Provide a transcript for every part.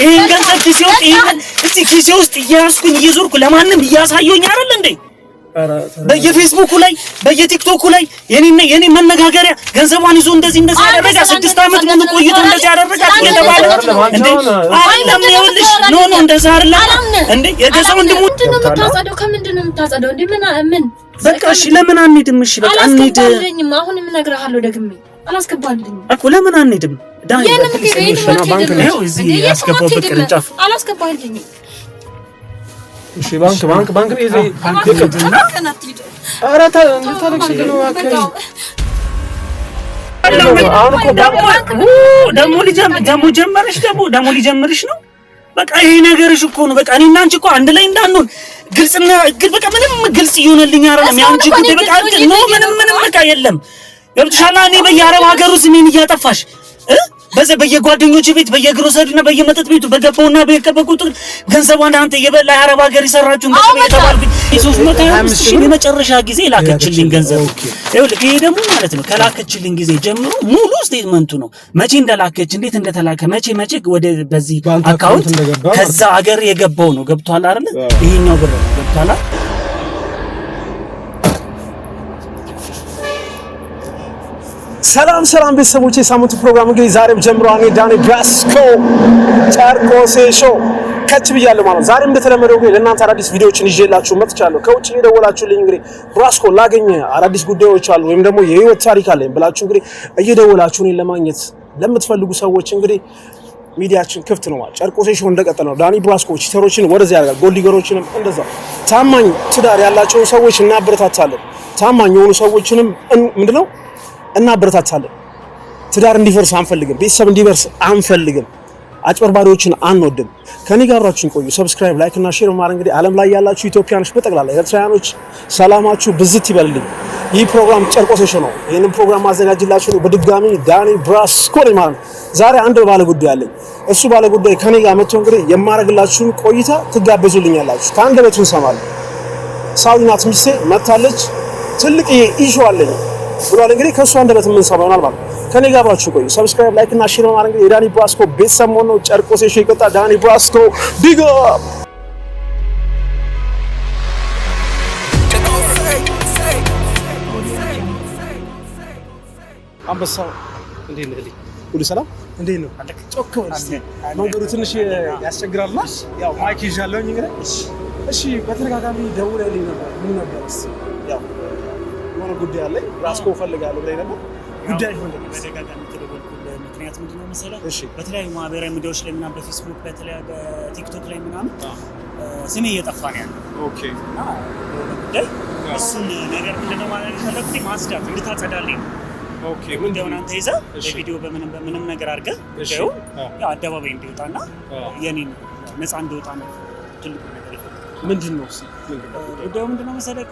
ይሄን ገንዘብ ኪሴ ውስጥ እያስኩኝ እየዞርኩ ለማንም እያሳየሁኝ አይደል እንዴ? በየፌስቡኩ ላይ በየቲክቶኩ ላይ የኔ መነጋገሪያ ገንዘቧን ይዞ እንደዚህ ያደረጋ 6 አመት ሙሉ ቆይቶ እንደዚህ ያደረጋት እየተባለ እንዴ አይደለም ይኸውልሽ ኖ እንደዛ አይደለም እንዴ የገዛው እንደሙ የምታጸደው ከምንድነው የምታጸደው እንዴ ምን በቃ እሺ ለምን አንሄድም እሺ በቃ አንሄድ አሁንም እነግርሃለሁ ደግሜ አላስገባልኝ እኮ ለምን አንሄድም ዳን ባንክ ነው እዚህ ያስገባው በቅርንጫፍ አላስገባልኝ እሺ ባንክ ነው እዚህ አራታ እንታለክሽ ነው አከይ አሁን እኮ ደሞ ሊጀምርሽ ነው በቃ ይሄ ነገርሽ እኮ ነው በቃ እኔና አንቺ እኮ አንድ ላይ እንዳንሆን ግልጽና በቃ ምንም ግልጽ ይሆንልኝ አይደለም ያንቺ ጉዳይ በቃ ነው ምንም በቃ የለም ገብቶሻል እኔ በየአረብ ሀገሩ ስሜን እያጠፋሽ በየጓደኞች ቤት በየግሮሰሪና በየመጠጥ ቤቱ በገባውና በየከበቁት ገንዘቧን አንተ የበላ አረብ ሀገር ይሰራችሁን ተባልኩ የ350,000 የመጨረሻ ጊዜ ላከችልኝ ገንዘብ ይሄ ደግሞ ማለት ነው ከላከችልኝ ጊዜ ጀምሮ ሙሉ ስቴትመንቱ ነው መቼ እንደላከች እንዴት እንደተላከ መቼ ወደ በዚህ አካውንት ከዛ ሀገር የገባው ነው ገብቷል አይደል ይሄኛው ብር ገብቷል ሰላም ቤተሰቦቼ ሳምንቱ ፕሮግራም እንግዲህ ዛሬም ጀምሯል ዳኒ ብራስኮ ጨርቆሴ ሾው ከች ብያለሁ ማለት ዛሬም እንደተለመደው እንግዲህ ለእናንተ አዳዲስ ቪዲዮዎችን ይዤላችሁ መጥቻለሁ ከውጭ እየደወላችሁልኝ እንግዲህ ብራስኮ ላገኘ አዳዲስ ጉዳዮች አሉ ወይም ደግሞ የህይወት ታሪክ አለኝ ብላችሁ እንግዲህ እየደወላችሁ እኔን ለማግኘት ለምትፈልጉ ሰዎች እንግዲህ ሚዲያችን ክፍት ነው ማለት ጨርቆሴ ሾው እንደቀጠለ ነው ዳኒ ብራስኮ ቺተሮችን ወደዚያ ያደርጋል ጎልዲገሮችንም እንደዛው ታማኝ ትዳር ያላቸው ሰዎች እናበረታታለን ታማኝ የሆኑ ሰዎችንም ምንድነው እናበረታታለን ትዳር እንዲፈርስ አንፈልግም ቤተሰብ እንዲፈርስ አንፈልግም አጭበርባሪዎችን አንወድም ከኔ ጋር አብራችሁን ቆዩ ሰብስክራይብ ላይክ እና ሼር ማድረግ እንግዲህ ዓለም ላይ ያላችሁ ኢትዮጵያኖች በጠቅላላ ኤርትራውያኖች ሰላማችሁ ብዝት ይበልልኝ ይህ ፕሮግራም ጨርቆሴ ሾው ነው ይሄንን ፕሮግራም ማዘጋጅላችሁ በድጋሚ ዳኒ ብራስኮ ነኝ ማለት ዛሬ አንድ ባለ ጉዳይ አለኝ እሱ ባለ ጉዳይ ከኔ ጋር መጥቶ እንግዲህ የማረግላችሁን ቆይታ ትጋበዙልኛላችሁ ከአንደበቱ እንሰማለን ሳውዲናት ሚስቴ መታለች ትልቅ ኢሹ አለኝ ብሏል እንግዲህ ከሱ አንደበት ምን ሰማው ማለት ከኔ ጋር አብራችሁ ቆዩ ሰብስክራይብ ላይክ እና ሼር ማድረግ እንግዲህ ዳኒ ብራስኮ ቤተሰብ ሆኖ ጨርቆሴ ሾው ይቀጣ ዳኒ ብራስኮ ቢግ አፕ አንበሳው እንዴት ነህ ሁሉ ሰላም እንዴት ነው ጮክ ወርስ መንገዱ ትንሽ ያስቸግራልና ያው ማይክ ይዣለሁኝ እንግዲህ እሺ በተረጋጋሚ ደውለልኝ ነበር ምን ነበርስ ያው የሆነ ጉዳይ አለኝ ብራስኮ ፈልጋለሁ ብለኝ ነበር ጉዳይ ፈልጋለሁ በተረጋጋሚ ተደወልኩልህ ምክንያት ምንድነው መሰለህ በተለያዩ ማህበራዊ ሚዲያዎች ላይ ምናምን በፌስቡክ በተለያዩ በቲክቶክ ላይ ምናምን ስሜ እየጠፋ ነው ያለው ኦኬ እና ጉዳይ እሱን ነገር ምንድነው ማለት ፈለግኩት ማስዳት እንድታጸዳልኝ ኦኬ ምንድነው አንተ ይዘህ በቪዲዮ በምንም ነገር አድርገህ ያው አደባባይ እንዲወጣና የኔን ነፃ እንዲወጣ ነው ትልቁ ነገር ምንድነው ጉዳዩ ምንድነው መሰለህ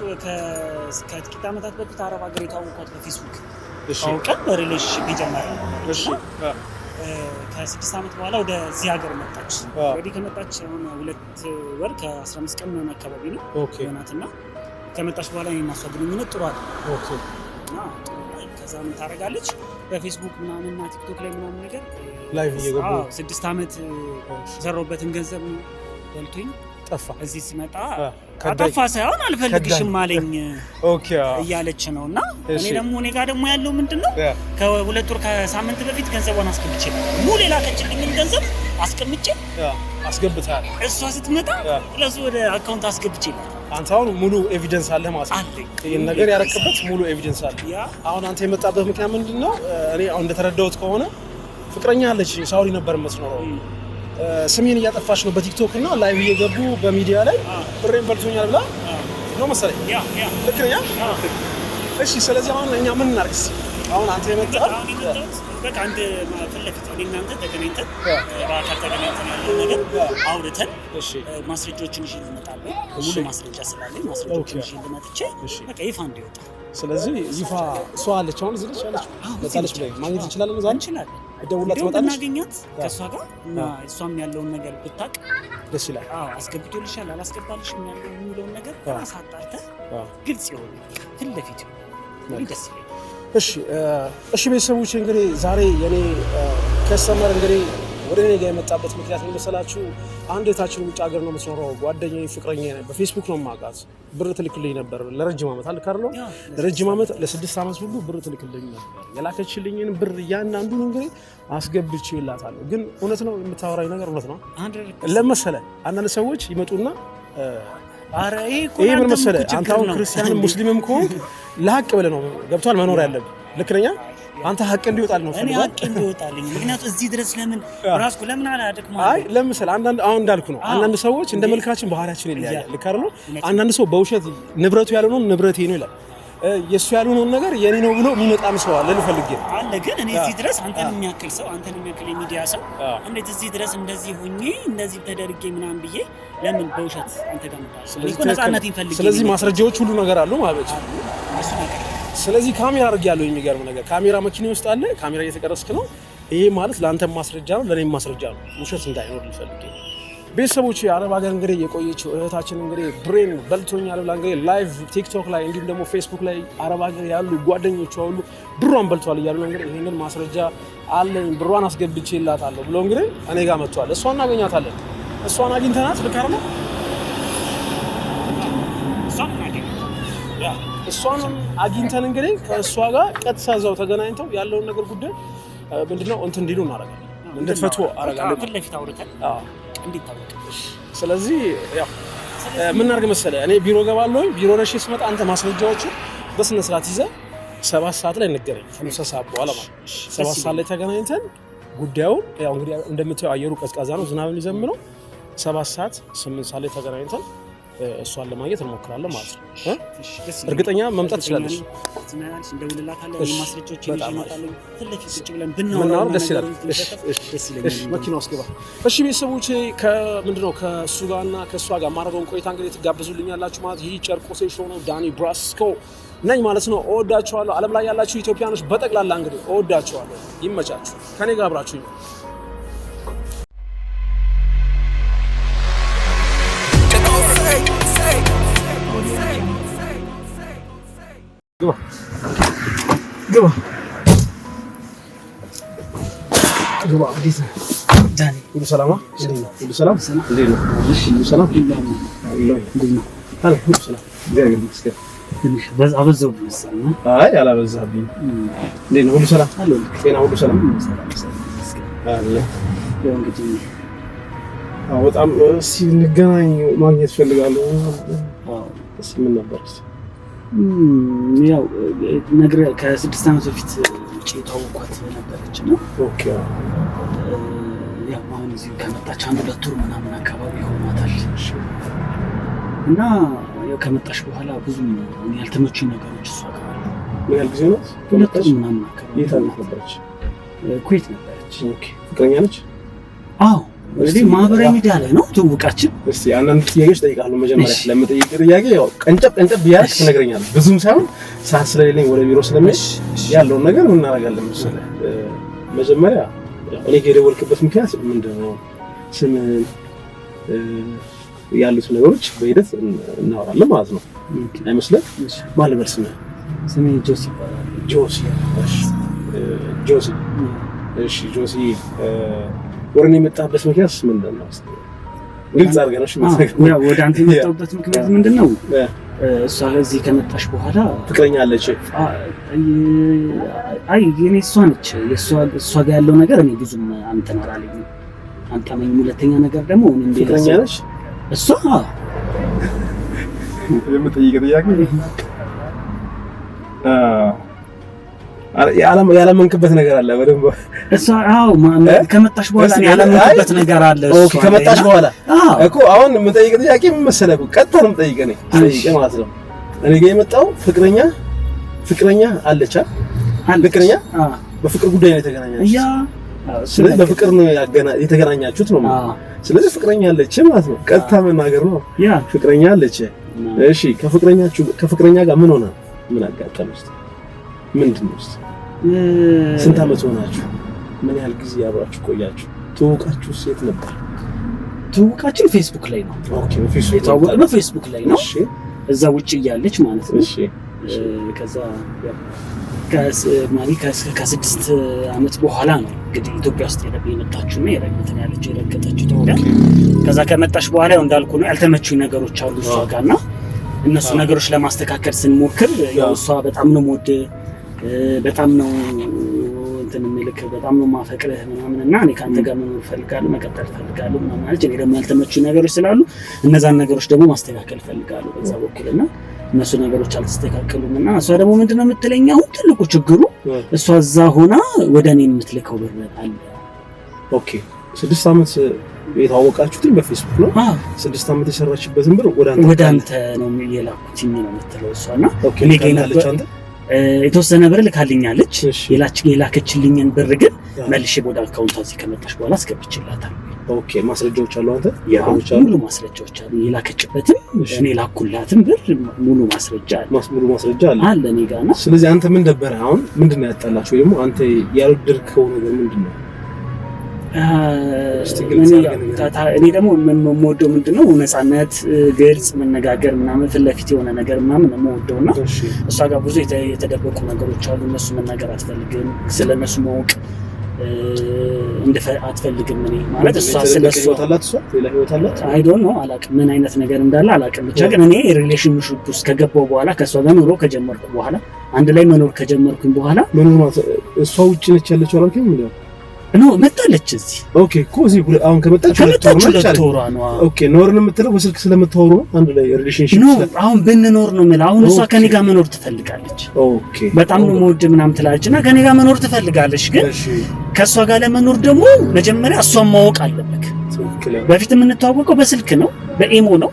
ከጥቂት ዓመታት በፊት አረብ ሀገር የታወቋት በፌስቡክ አውቀን በሪሌሽንሺፕ የጀመረው እሺ ከ6 አመት በኋላ ወደዚህ ሀገር መጣች ወዲህ ከመጣች አሁን 2 ወር ከ15 ቀን ነው አካባቢ ነው ሆናትና ከመጣች በኋላ እኔና እሷ ግንኙነት ጥሩ አይደል ኦኬ እና ከዛ ምን ታረጋለች በፌስቡክ ምናምንና ቲክቶክ ላይ ምናምን ነገር ላይቭ እየገቡ 6 አመት ዘሮበትን ገንዘብ በልቶኝ ጠፋ እዚህ ሲመጣ አጠፋ ሳይሆን አልፈልግሽም አለኝ ኦኬ እያለች ነውና እኔ ጋር ደግሞ ያለው ምንድነው ከ2 ወር ከሳምንት በፊት ገንዘቧን አስቀምጬ ሙሉ የላከችልኝ ገንዘብ አስቀምጬ አስገብታል እሷ ስትመጣ ለሱ ወደ አካውንት አስገብቼ አንተ አሁን ሙሉ ኤቪደንስ አለ ማለት ነው ይሄን ነገር ያረከበት ሙሉ ኤቪደንስ አለ አሁን አንተ የመጣበት ምክንያት ምንድነው እኔ አሁን እንደተረዳሁት ከሆነ ፍቅረኛ አለች ሳውዲ ነበር መስኖረው ስሜን እያጠፋች ነው በቲክቶክ እና ላይቭ እየገቡ በሚዲያ ላይ ብሬን በልቶኛል ብላ ነው መሰለኝ ልክ ነኝ እሺ ስለዚህ አሁን እኛ ምን እናርግስ አሁን አንተ የመጣው በቃ አንድ ማፈለፍት እናንተ ተገናኝተን በአካል ተገናኝተን ያለው ነገር አውርተን ማስረጃዎችን ይዤ ልመጣለሁ ሙሉ ማስረጃ ስላለኝ ማስረጃዎችን ይዤ ልመጥቼ በቃ ይፋ እንዲወጣ ስለዚህ ይፋ ሰው አለች አሁን ዝልሽ አለች ለታለች ላይ ማግኘት እንችላለን ዛሬ እንችላለን ደውላት መጣለች እናገኛት ከሷ ጋር እና እሷም ያለውን ነገር ብታቅ ደስ ይላል አስገብቶልሻል አላስገባልሽም ያለው የሚለውን ነገር አሳጣርተ ግልጽ ይሆን ፊት ለፊት ደስ ይላል እሺ ቤተሰቦች እንግዲህ ዛሬ የኔ ከስተመር እንግዲህ ወደ እኔ ጋር የመጣበት ምክንያት ምን መሰላችሁ? አንድ እህታችን ውጭ ሀገር ነው የምትኖረው። ጓደኛዬ ፍቅረኛዬ ነው። በፌስቡክ ነው የማውቃት። ብር ትልክልኝ ነበር ለረጅም ዓመት አልካርለው ለረጅም ዓመት ለ6 ዓመት ሁሉ ብር ትልክልኝ ነበር። የላከችልኝን ብር እያንዳንዱን እንግዲህ አስገብቼላታለሁ። ግን እውነት ነው የምታወራኝ ነገር እውነት ነው። ለመሰለ አንዳንድ ሰዎች ይመጡና አረ ይሄ ምን መሰለ አንተ አሁን ክርስቲያንም ሙስሊምም ከሆንክ ለሀቅ ብለህ ነው ገብቷል መኖር ያለብህ። ልክ ነኝ? አንተ ሀቅ እንዲወጣል ነው እኔ ሀቅ እንዲወጣልኝ። ምክንያቱም እዚህ ድረስ ለምን ራስኩ ለምን አላደክማ? አይ ለምሳሌ አንዳንድ አሁን እንዳልኩ ነው አንዳንድ ሰዎች እንደ መልካችን ባህሪያችን ይለያያል። ልክ አይደል? አንዳንድ ሰው በውሸት ንብረቱ ያልሆነውን ንብረቴ ነው ይላል። የሱ ያልሆነውን ነገር የኔ ነው ብሎ የሚመጣም ሰው አለ። ልፈልግ አለ ግን እኔ እዚህ ድረስ አንተን የሚያክል ሰው አንተን የሚያክል የሚዲያ ሰው እንዴት እዚህ ድረስ እንደዚህ ሆኜ እንደዚህ ተደርጌ ምናምን ብዬ ለምን በውሸት አንተ ጋር መጣ? ስለዚህ ማስረጃዎች ሁሉ ነገር አሉ ማለት ነው። ስለዚህ ካሜራ አድርጌያለሁ። የሚገርም ነገር ካሜራ መኪና ውስጥ አለ። ካሜራ እየተቀረስክ ነው። ይሄ ማለት ለአንተም ማስረጃ ነው፣ ለኔም ማስረጃ ነው። ውሸት እንዳይኖር ልፈልግ። ቤተሰቦች አረብ ሀገር እንግዲህ የቆየችው እህታችን እንግዲህ ብሬን በልቶኛል ብላ እንግዲህ ላይቭ ቲክቶክ ላይ እንዲሁም ደግሞ ፌስቡክ ላይ አረብ ሀገር ያሉ ጓደኞቿ ሁሉ ብሯን በልቷል እያሉ እንግዲህ ይሄንን ማስረጃ አለኝ ብሯን አስገብቼላታለሁ ብሎ እንግዲህ እኔ ጋር መጥቷል። እሷን እናገኛታለን። እሷን አግኝተናት ልክ አይደል? እሷን አግኝተን እንግዲህ ከእሷ ጋር ቀጥታ እዛው ተገናኝተው ያለውን ነገር ጉዳይ ምንድነው እንትን እንዲሉ እናደርጋለን። እንድትፈቱ አደርጋለሁ። ፊት ለፊት አውርተን እንዲታወቅ። ስለዚህ ያው ምን አድርግ መሰለህ እኔ ቢሮ ገባለሁ። ቢሮ ነሽ ስመጣ አንተ ማስረጃዎቹ በስነ ስርዓት ይዘህ 7 ሰዓት ላይ እንገናኝ። ከምሳ ሰዓት በኋላ ማለት 7 ሰዓት ላይ ተገናኝተን ጉዳዩን ያው እንግዲህ እንደምታየው አየሩ ቀዝቃዛ ነው፣ ዝናብ ሊዘንብ ነው። 7 ሰዓት 8 ሰዓት ላይ ተገናኝተን እሷን ለማግኘት እንሞክራለን ማለት ነው። እርግጠኛ መምጣት ትችላለች። መኪና ውስጥ ገባ። እሺ ቤተሰቦቼ ከምንድነው ከእሱ ጋርና ከእሷ ጋር ማድረገውን ቆይታ እንግዲህ ትጋብዙልኛላችሁ ማለት ይህ ጨርቆሴ ሾው ነው። ዳኒ ብራስኮ ነኝ ማለት ነው። እወዳችኋለሁ። ዓለም ላይ ያላችሁ ኢትዮጵያኖች በጠቅላላ እንግዲህ እወዳችኋለሁ። ይመቻችሁ። ከኔ ጋር አብራችሁ ግባ። አዲስ ዳኒ ሁሉ ሰላም? ሁሉ ሰላም? እንዴት ነው? እሺ ሁሉ ሰላም? እንዴት ነው? ሁሉ ሰላም? እግዚአብሔር ይመስገን። ትንሽ አበዛው መሰለኝ። አይ አላበዛብኝ። እንዴት ነው? ሁሉ ሰላም? ጤና ሁሉ ሰላም? አለ። ያው እንግዲህ በጣም እንገናኝ ማግኘት ፈልጋለሁ። እሺ ምን ነበር? ያው ነገር ከ6 ዓመት በፊት ውጪ ተዋውቋት ነበረች ነው። ኦኬ ያው አሁን እዚህ ከመጣች 1-2 ወር ምናምን አካባቢ ሆኗታል። እና ያው ከመጣሽ በኋላ ብዙም ያልተመቹኝ ነገሮች እሷ ጋር አሉ። ምን ያህል ጊዜ ነው? 2 ወር ምናምን አካባቢ። የት ነበረች? ኩዌት ነበረች። ኦኬ ፍቅረኛ ነች? አዎ እንግዲህ ማህበራዊ ሚዲያ ላይ ነው ትውውቃችን። እስቲ አንዳንድ ጥያቄዎች ጠይቃለሁ። መጀመሪያ ለምጠይቅ ጥያቄ ያው ቀንጨብ ቢያልክ ትነግረኛለህ። ብዙም ሳይሆን ሰዓት ስለሌለኝ ወደ ቢሮ ስለምሄድ ያለውን ነገር ምን እናደርጋለን መሰለህ። መጀመሪያ እኔ የደወልክበት ምክንያት ምንድነው? ስምህን ያሉት ነገሮች በሂደት እናወራለን ማለት ነው። አይመስልም? ማን ልበል ስምህ? ስሜ ጆሲ ይባላል። ጆሲ። እሺ ጆሲ ወርኔ የመጣበት ምክንያት ምንድን ነው? ግልጽ አድርገን እሺ። ያው ወደ አንተ የመጣበት ምክንያት ምንድነው? እሷ እዚህ ከመጣሽ በኋላ ፍቅረኛ አለች? አይ የኔ እሷ ነች። እሷ ጋር ያለው ነገር እኔ ብዙም አንተናራለኝ አንተመኝ። ሁለተኛ ነገር ደግሞ እንዴ ፍቅረኛ ነች እሷ? የምጠይቀው ጥያቄ ያለመንክበት ነገር አለ በደንብ እሷ? አዎ ከመጣሽ በኋላ ያለመንክበት ነገር አለ። ኦኬ ከመጣሽ በኋላ እኮ አሁን የምጠይቅ ጥያቄ ምን መሰለህ? ቀጥታ ነው የምጠይቀህ እኔ ጠይቄ ማለት ነው። እኔ ጋር የመጣው ፍቅረኛ አለች አይደል? ፍቅረኛ በፍቅር ጉዳይ ነው የተገናኛችሁት? ያ ስለዚህ በፍቅር ነው የተገናኛችሁት ነው። ስለዚህ ፍቅረኛ አለች ማለት ነው። ቀጥታ መናገር ነው። ያ ፍቅረኛ አለች። እሺ ከፍቅረኛ ጋር ምን ሆነ? ምን አጋጠመሽ? ምንድነው? ስንት ዓመት ሆናችሁ? ምን ያህል ጊዜ አብራችሁ ቆያችሁ? ትውውቃችሁ የት ነበር? ትውውቃችን ፌስቡክ ላይ ነው። ኦኬ ፌስቡክ የተዋወቅነው ፌስቡክ ላይ ነው። እሺ እዛ ውጪ እያለች ማለት ነው። እሺ ከዛ ከ6 አመት በኋላ ነው እንግዲህ ኢትዮጵያ ውስጥ የመጣችው ነው የረገጠችው ኢትዮጵያ። ከዛ ከመጣች በኋላ ያው እንዳልኩ ነው ያልተመቹኝ ነገሮች አሉ እሷ ጋርና እነሱ ነገሮች ለማስተካከል ስንሞክር ያው እሷ በጣም ነው ሞድ በጣም ነው እንትን የሚልክ በጣም ነው ማፈቅርህ ምናምንና እኔ ካንተ ጋር መኖር ፈልጋለሁ መቀጠል ፈልጋለሁ ምናምን ማለት እኔ ደግሞ ያልተመቹኝ ነገሮች ስላሉ እነዛን ነገሮች ደግሞ ማስተካከል ፈልጋለሁ በዛ በኩልና እነሱ ነገሮች አልተስተካከሉምና እሷ ደግሞ ምንድነው የምትለኝ አሁን ትልቁ ችግሩ እሷ እዛ ሆና ወደ እኔ የምትልከው ብር አለ። ኦኬ 6 አመት የታወቃችሁትን በፌስቡክ ነው 6 አመት የሰራችበትን ብር ወደ አንተ ነው የላኩትኝ ነው የምትለው እሷና እኔ ገናለች አንተ የተወሰነ ብር ልካልኛለች የላከችልኝን ብር ግን መልሼ ወደ አካውንቷ እዚህ ከመጣሽ በኋላ አስገብቼላታል። ኦኬ ማስረጃዎች አሉ አንተ ሙሉ ማስረጃዎች አሉ የላከችበትን እኔ ላኩላትን ብር ሙሉ ማስረጃ አለ እኔ ጋር ነው። ስለዚህ አንተ ምን ነበር አሁን ምንድነው ያጣላችሁ ወይ ደግሞ አንተ ያልወደድከው ነገር ምንድነው? እኔ ደግሞ የምወደው ምንድነው ነፃነት ግልጽ መነጋገር ምናምን ፊት ለፊት የሆነ ነገር ምናምን የምወደውና እሷ ጋር ብዙ የተደበቁ ነገሮች አሉ እነሱ መናገር አትፈልግም ስለነሱ ማወቅ አትፈልግም እኔ ማለት እሷ ስለሱ ሌላ ህይወት አላት አይ ዶንት ኖ አላውቅም ምን አይነት ነገር እንዳለ አላውቅም ብቻ ግን እኔ ሪሌሽንሺፕ ውስጥ ከገባው በኋላ ከሷ ጋር ኑሮ ከጀመርኩ በኋላ አንድ ላይ መኖር ከጀመርኩኝ በኋላ ምን ማለት እሷ ውጪ ነች ያለችው አላልከኝ ምን ነው መጣለች እዚህ ኦኬ ኮዚ አሁን ከመጣች ቶራ ነው ኦኬ ኖር ነው የምትለው በስልክ ስለምታወሩ አንድ ላይ ሪሌሽንሺፕ ነው አሁን ብንኖር ነው ማለት አሁን እሷ ከኔ ጋር መኖር ትፈልጋለች ኦኬ በጣም ነው ሞድ ምናምን ትላለችና ከኔ ጋር መኖር ትፈልጋለች ግን ከሷ ጋር ለመኖር ደግሞ መጀመሪያ እሷን ማወቅ አለበት በፊት የምንተዋወቀው በስልክ ነው በኢሞ ነው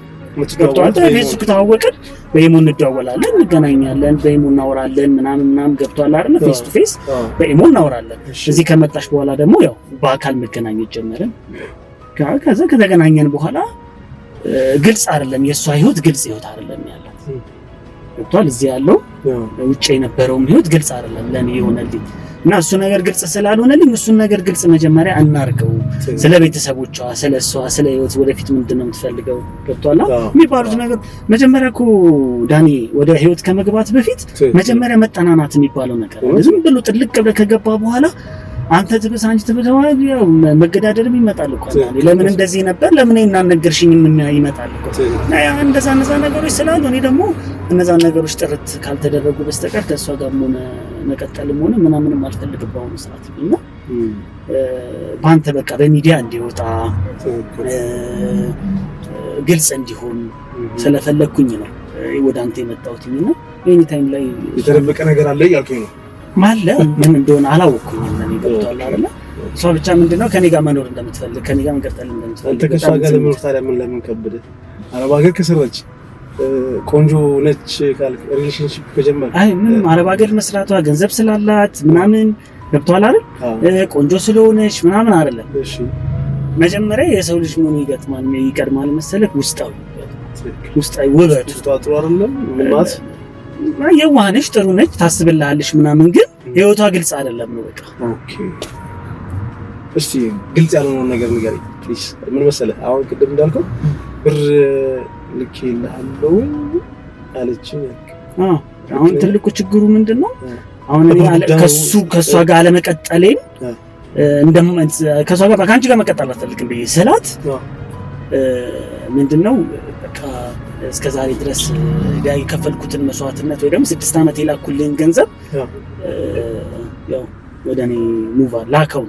ገብቷል በፌስቡክ ተዋወቅን በኢሞ እንደዋወላለን እንገናኛለን በኢሞ እናወራለን ምናምን ገብቷል አይደል ፌስ ቱ ፌስ በኢሞ እናወራለን እዚህ ከመጣሽ በኋላ ደግሞ ያው በአካል መገናኘት ጀመርን ከዛ ከተገናኘን በኋላ ግልጽ አይደለም የሷ ህይወት ግልጽ ህይወት አይደለም ያላት ገብቷል እዚህ ያለው ውጪ የነበረው ህይወት ግልጽ አይደለም ለኔ ይሆነልኝ እና እሱ ነገር ግልጽ ስላልሆነልኝ እሱን ነገር ግልጽ መጀመሪያ እናርገው ስለ ቤተሰቦቿ ስለሷ ስለ ህይወት ወደፊት ምንድነው የምትፈልገው ገብቷል የሚባሉት ነገር መጀመሪያ እኮ ዳኒ ወደ ህይወት ከመግባት በፊት መጀመሪያ መጠናናት የሚባለው ነገር ዝም ብሎ ጥልቅ ብለ ከገባ በኋላ አንተ ትበሳንጂ ተበተዋል ያው መገዳደልም ይመጣል እኮ ለምን እንደዚህ ነበር ለምን እናነገርሽኝም ይመጣል እኮ እንደዛ ነገሮች ስላሉ እኔ ደግሞ እነዛ ነገሮች ጥርት ካልተደረጉ በስተቀር ከሷ ጋር ሆነ መቀጠልም ሆነ ምናምንም አልፈልግም በአሁኑ ሰዓት እና ባንተ በቃ በሚዲያ እንዲወጣ ግልጽ እንዲሆን ስለፈለኩኝ ነው ወደ አንተ የመጣሁትኝ ነው ኤኒ ታይም ላይ የተደበቀ ነገር አለ ያልከኝ ነው ማለ ምን እንደሆነ አላወኩኝም እኔ ገብቷል አይደል እሷ ብቻ ምንድነው ከኔ ጋር መኖር እንደምትፈልግ ከኔ ጋር መቀጠል እንደምትፈልግ አንተ ከሷ ጋር ለመኖር ታዲያ ለምን ከበደ አረብ ሀገር ከሰረች ቆንጆ ነች ካልክ ሪሌሽንሺፕ ከጀመረ አይ ምን አረብ ሀገር መስራቷ ገንዘብ ስላላት ምናምን ገብቷል አይደል ቆንጆ ስለሆነች ምናምን አይደለም እሺ መጀመሪያ የሰው ልጅ ምን ይቀድማል መሰለህ ውስጣዊ ውበት ጥሩ አይደለም ማለት የዋህነሽ ጥሩ ነች ታስብልሃለሽ ምናምን ግን ህይወቷ ግልጽ አይደለም ነው በቃ ኦኬ እሺ ግልጽ ያልሆነ ነገር ንገረኝ ፕሊዝ ምን መሰለህ አሁን ቅድም እንዳልከው ብር ልኬልሃለሁ አለችኝ አሁን ትልቁ ችግሩ ምንድነው አሁን እኔ ከሷ ጋር አለመቀጠሌን ከሷ ጋር ካንቺ ጋር መቀጠል አልፈልግም ብዬ ስላት ምንድነው በቃ እስከዛሬ ድረስ የከፈልኩትን መስዋዕትነት ወይ ደግሞ 6 አመት የላኩልኝ ገንዘብ ያው ወደኔ ሙቭ ላከው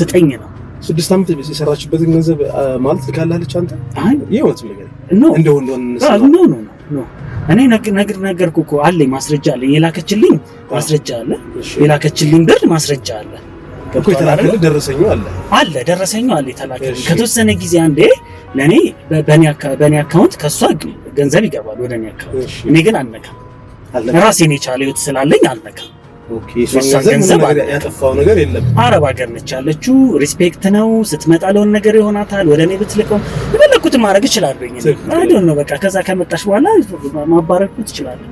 ስጠኝ ነው 6 አመት የሰራችበትን ገንዘብ ማለት ልካላለች አንተ አይ ይወት ነገር ነው ነው እኔ ነገርኩ እኮ አለኝ ማስረጃ አለኝ የላከችልኝ ማስረጃ አለ የላከችልኝ ብር ማስረጃ አለ እኮ የተላከልኝ ደረሰኝ አለ የተላከልኝ ከተወሰነ ጊዜ አንዴ ለኔ በኔ አካውንት ከሷ ገንዘብ ይገባል ወደኔ አካውንት እኔ ግን አልነካም ራሴን የቻለው ህይወት ስላለኝ አልነካም ኦኬ እሷ ገንዘብ ያጠፋው ነገር የለም አረብ ሀገር ነች ያለችው ሪስፔክት ነው ስትመጣ ለሆነ ነገር ይሆናታል ወደኔ ብትልቀው በለኩት ማድረግ ይችላልኝ አይደል ነው በቃ ከዛ ከመጣሽ በኋላ ማባረክ ትችላለህ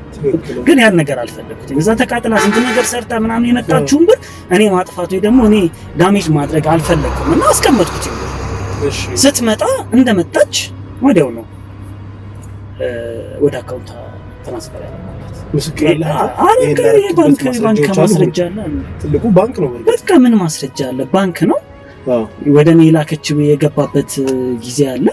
ግን ያን ነገር አልፈለኩትም እዛ ተቃጥላ ስንት ነገር ሰርታ ምናምን የመጣችውን ብር እኔ ማጥፋቱ ደግሞ እኔ ዳሜጅ ማድረግ አልፈለኩም እና አስቀመጥኩት እሺ ስትመጣ እንደመጣች ወዲያው ነው ወደ አካውንቷ ትራንስፈር ያደረኩት። ምስክር ባንክ ማስረጃ አለ። ትልቁ ባንክ ነው። በቃ ምን ማስረጃ አለ? ባንክ ነው። ወደ እኔ ላከችው የገባበት ጊዜ አለ፣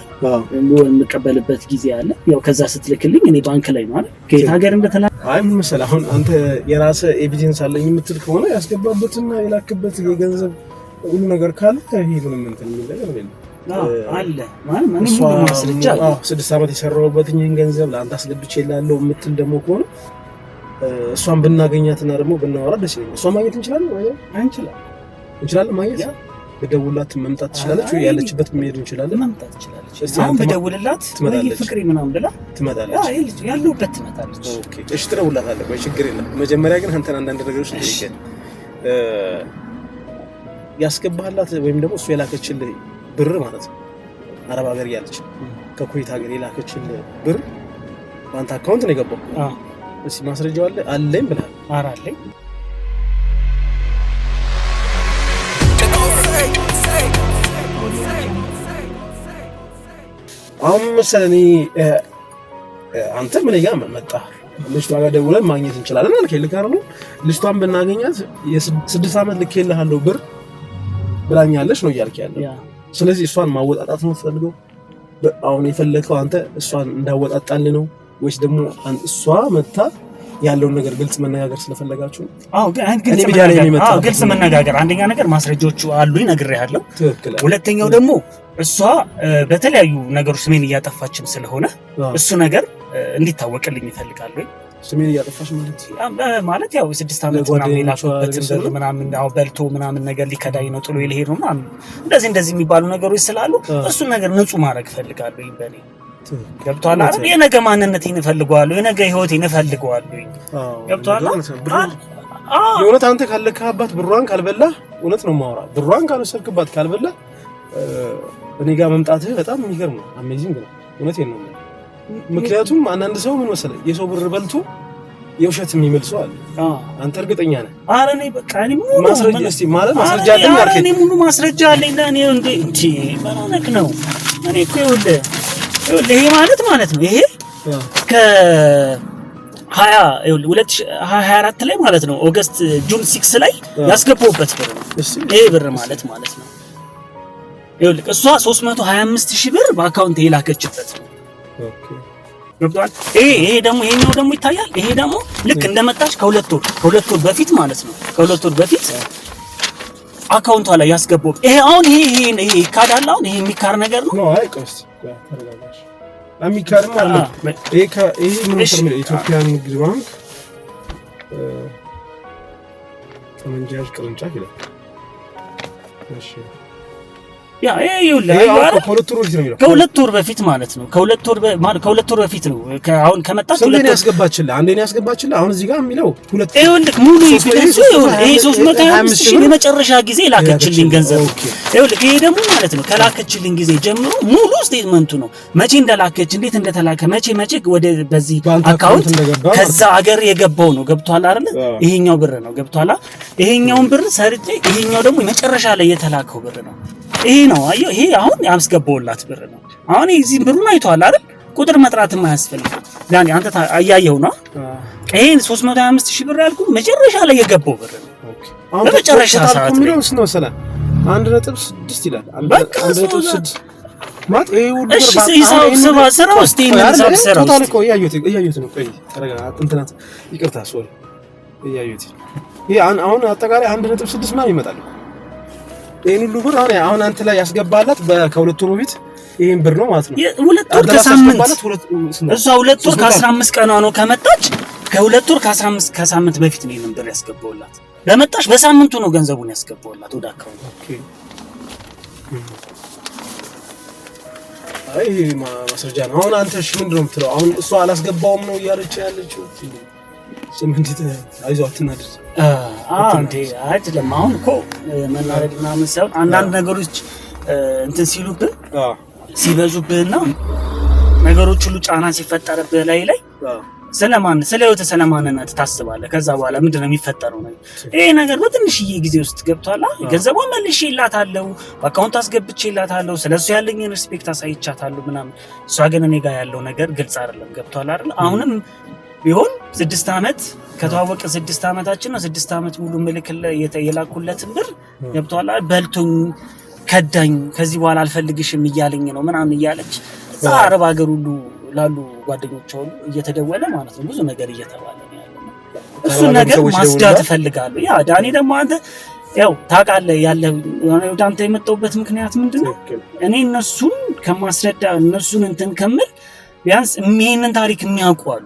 የምቀበልበት ጊዜ አለ። ያው ከዛ ስትልክልኝ እኔ ባንክ ላይ ማለት ከየት ሀገር እንደተላከ አይ ምን መሰለህ፣ አሁን አንተ የራስህ ኤቪደንስ አለኝ የምትል ከሆነ ያስገባበትና የላክበት የገንዘብ ሁሉ ነገር ካለ ይሄ ምንም እንትን የሚል ነገር የለም አለ ማለት ምን ማስረጃ አለ። 6 ዓመት የሰራሁበት ገንዘብ ለአንተ አስገብቼልሃለሁ የምትል ደግሞ ከሆነ እሷን ብናገኛትና ደግሞ ብናወራ ደስ ይለኛል። እሷን ማግኘት እንችላለን ወይ? እንችላለን ማግኘት በደውላት መምጣት ትችላለች ወይ? ያለችበት መሄድ እንችላለን። መምጣት ትችላለች። አሁን በደውልላት ትመጣለች። ፍቅሬ ምናምን ብላ ትመጣለች። ያለውበት ትመጣለች። ኦኬ እሺ፣ ትደውላታለህ ወይ? ችግር የለም። መጀመሪያ ግን አንተን አንዳንድ ነገሮች ጠይቀህ ያስገባህላት ወይም ደግሞ እሱ የላከችልህ ብር ማለት ነው አረብ ሀገር ያለች ከኩዌት ሀገር የላከችልህ ብር በአንተ አካውንት ነው የገባው። እስኪ ማስረጃው አለ አለኝ ብለሃል? ኧረ አለኝ። አሁን መሰለኝ አንተ ምን ጋር መጣ ልጅቷ ጋር ደውለን ማግኘት እንችላለን አልከኝ። ልክ አይደል? ልጅቷን ብናገኛት የ6 ዓመት ልኬልሃለሁ ብር ብላኛለች ነው እያልክ ያለው። ስለዚህ እሷን ማወጣጣት ነው ፈልገው አሁን የፈለከው አንተ እሷን እንዳወጣጣልህ ነው ወይስ ደግሞ እሷ መታ ያለውን ነገር ግልጽ መነጋገር ስለፈለጋችሁ? ግልጽ መነጋገር አንደኛ ነገር ማስረጃዎቹ አሉኝ ነግሬሃለሁ። ሁለተኛው ደግሞ እሷ በተለያዩ ነገሮች ስሜን እያጠፋችም ስለሆነ እሱ ነገር እንዲታወቅልኝ ይፈልጋለሁ። ስሜን እያጠፋች ማለት ያው 6 ዓመት ምናምን የላኩበትን ብር ምናምን ያው በልቶ ምናምን ነገር ሊከዳኝ ነው ጥሎ ይልሄድ ነው ምናምን እንደዚህ የሚባሉ ነገሮች ስላሉ እሱን ነገር ንጹህ ማድረግ እፈልጋለሁ። በኔ ገብቶሃል አይደል? የነገ ማንነቴን እፈልገዋለሁ፣ የነገ ህይወቴን እፈልገዋለሁ። ገብቶሃል? የእውነት አንተ ካለካባት ብሯን ካልበላህ እውነት ነው የማወራ ብሯን ካልወሰድክባት ካልበላህ እኔ ጋር መምጣትህ በጣም የሚገርም ነው። አሜዚንግ ነው። እውነቴን ነው። ምክንያቱም አንዳንድ ሰው ምን መሰለህ የሰው ብር በልቶ የውሸት የሚምል ሰው አለ። አንተ እርግጠኛ ነህ? ኧረ እኔ በቃ እኔ ሙሉ ማስረጃ እስቲ ማለት ማስረጃ አለኝ አልከኝ። እኔ ሙሉ ማስረጃ አለኝ ለኔ እንዴ ማነክ ነው። እኔ እኮ ይኸውልህ ይሄ ማለት ነው ይሄ ከ2024 ላይ ማለት ነው ኦገስት ጁን 6 ላይ ያስገባሁበት ብር ነው ይሄ ብር ማለት ነው። ይኸውልህ እሷ 325,000 ብር በአካውንት የላከችበት ነው። ኦኬ ገብቷል። ይሄ ደግሞ ይሄኛው ደግሞ ይታያል። ይሄ ደግሞ ልክ እንደመጣች ከሁለት ወር በፊት ማለት ነው ከሁለት ወር በፊት አካውንቷ ላይ ያስገባው ይሄ አሁን ይሄ ይካዳል። አሁን ይሄ የሚካር ነገር ነው። አይ ቆስ ተረጋጋሽ። የሚካርም አለ። ይሄ ምን ነው ኢትዮጵያ ንግድ ባንክ ከመንጃሽ ቅርንጫፍ ይላል። እሺ ያ ከሁለት ወር በፊት ማለት ነው። ከሁለት ወር በፊት ነው። አሁን ከመጣች ሁለት ወር ያስገባችልህ አንዴ ነው ያስገባችልህ። አሁን እዚህ ጋር የሚለው ሁለት ይኸውልህ ሙሉ ኢንሹራንስ ይሄ 325,000 የመጨረሻ ጊዜ ላከችልኝ ገንዘብ። ይኸውልህ ይሄ ደግሞ ማለት ነው ከላከችልኝ ጊዜ ጀምሮ ሙሉ ስቴትመንቱ ነው። መቼ እንደላከች እንዴት እንደተላከ መቼ ወደ በዚህ አካውንት ከዛ ሀገር የገባው ነው። ገብቷል አይደል? ይሄኛው ብር ነው። ገብቷል። ይሄኛውን ብር ሰርቼ ይሄኛው ደግሞ የመጨረሻ ላይ የተላከው ብር ነው። ይሄ ነው አየው። ይሄ አሁን ያስገባውላት ብር ነው። አሁን እዚህ ብሩን አይቷል አይደል? ቁጥር መጥራትም አያስፈልግም። ያኔ አንተ አያየው ነው። ይሄን 325,000 ብር ያልኩ መጨረሻ ላይ የገባው ብር ነው። አሁን በመጨረሻ ሰዓት ነው ነው መሰለህ 1.6 ይላል። 1.6 ማለት ይሄ ሁሉ ብር ስራ ውስጥ ቶታል እኮ እያየሁት ነው። ቆይ ተረጋጋ። እንትናት ይቅርታ ሶሪ እያየሁት ይሄ አሁን አጠቃላይ 1.6 ምናምን ይመጣል። ይሄን ሁሉ ብር አሁን አንተ ላይ ያስገባላት ከሁለት ወር በፊት ይሄን ብር ነው ማለት ነው። ሁለት ወር ከሳምንት እሷ ሁለት ወር ከ15 ቀኗ ነው ከመጣች። ከሁለት ወር ከ15 ከሳምንት በፊት ነው ይሄን ብር ያስገባውላት። በመጣች በሳምንቱ ነው ገንዘቡን ያስገባውላት ወደ አካውንት። ኦኬ አይ ማስረጃ ነው። አሁን አንተ እሺ ምንድነው የምትለው? አሁን እሷ አላስገባውም ነው እያለች ያለችው። ስምንት አይዞህ አትናደድ። አንዴ አይደለም አሁን እኮ መናደድ ምናምን ሳይሆን አንዳንድ ነገሮች እንትን ሲሉብህ ሲበዙብህና ነገሮች ሁሉ ጫና ሲፈጠርብህ ላይ ስለ ህይወት ስለማንነት ታስባለህ። ከዛ በኋላ ምንድነው የሚፈጠረው ነገር? ይሄ ነገር በትንሽዬ ጊዜ ውስጥ ገብቷላ። ገንዘቧን መልሼላታለሁ፣ በአካውንት አስገብቼላታለሁ፣ ስለሱ ያለኝን ሪስፔክት አሳይቻታለሁ ምናምን። እሷ ግን እኔ ጋር ያለው ነገር ግልጽ አይደለም። ገብቷላ አይደል? አሁንም ቢሆን 6 አመት ከተዋወቀ 6 አመታችን ነው 6 አመት ሙሉ ምልክለ የላኩለትን ብር ገብቷል በልቶኝ ከዳኝ ከዚህ በኋላ አልፈልግሽም እያለኝ ነው ምናምን እያለች አረብ ሀገር ሁሉ ላሉ ጓደኞቿ ሁሉ እየተደወለ ማለት ነው ብዙ ነገር እየተባለ ነው ያለው እሱ ነገር ማስዳት ፈልጋለሁ ያ ዳኒ ደግሞ አንተ ያው ታውቃለህ ያለው ወደ አንተ የመጣሁበት ምክንያት ምንድነው እኔ እነሱን ከማስረዳ እነሱን እንትን ከምል ቢያንስ ይሄንን ታሪክ የሚያውቁ አሉ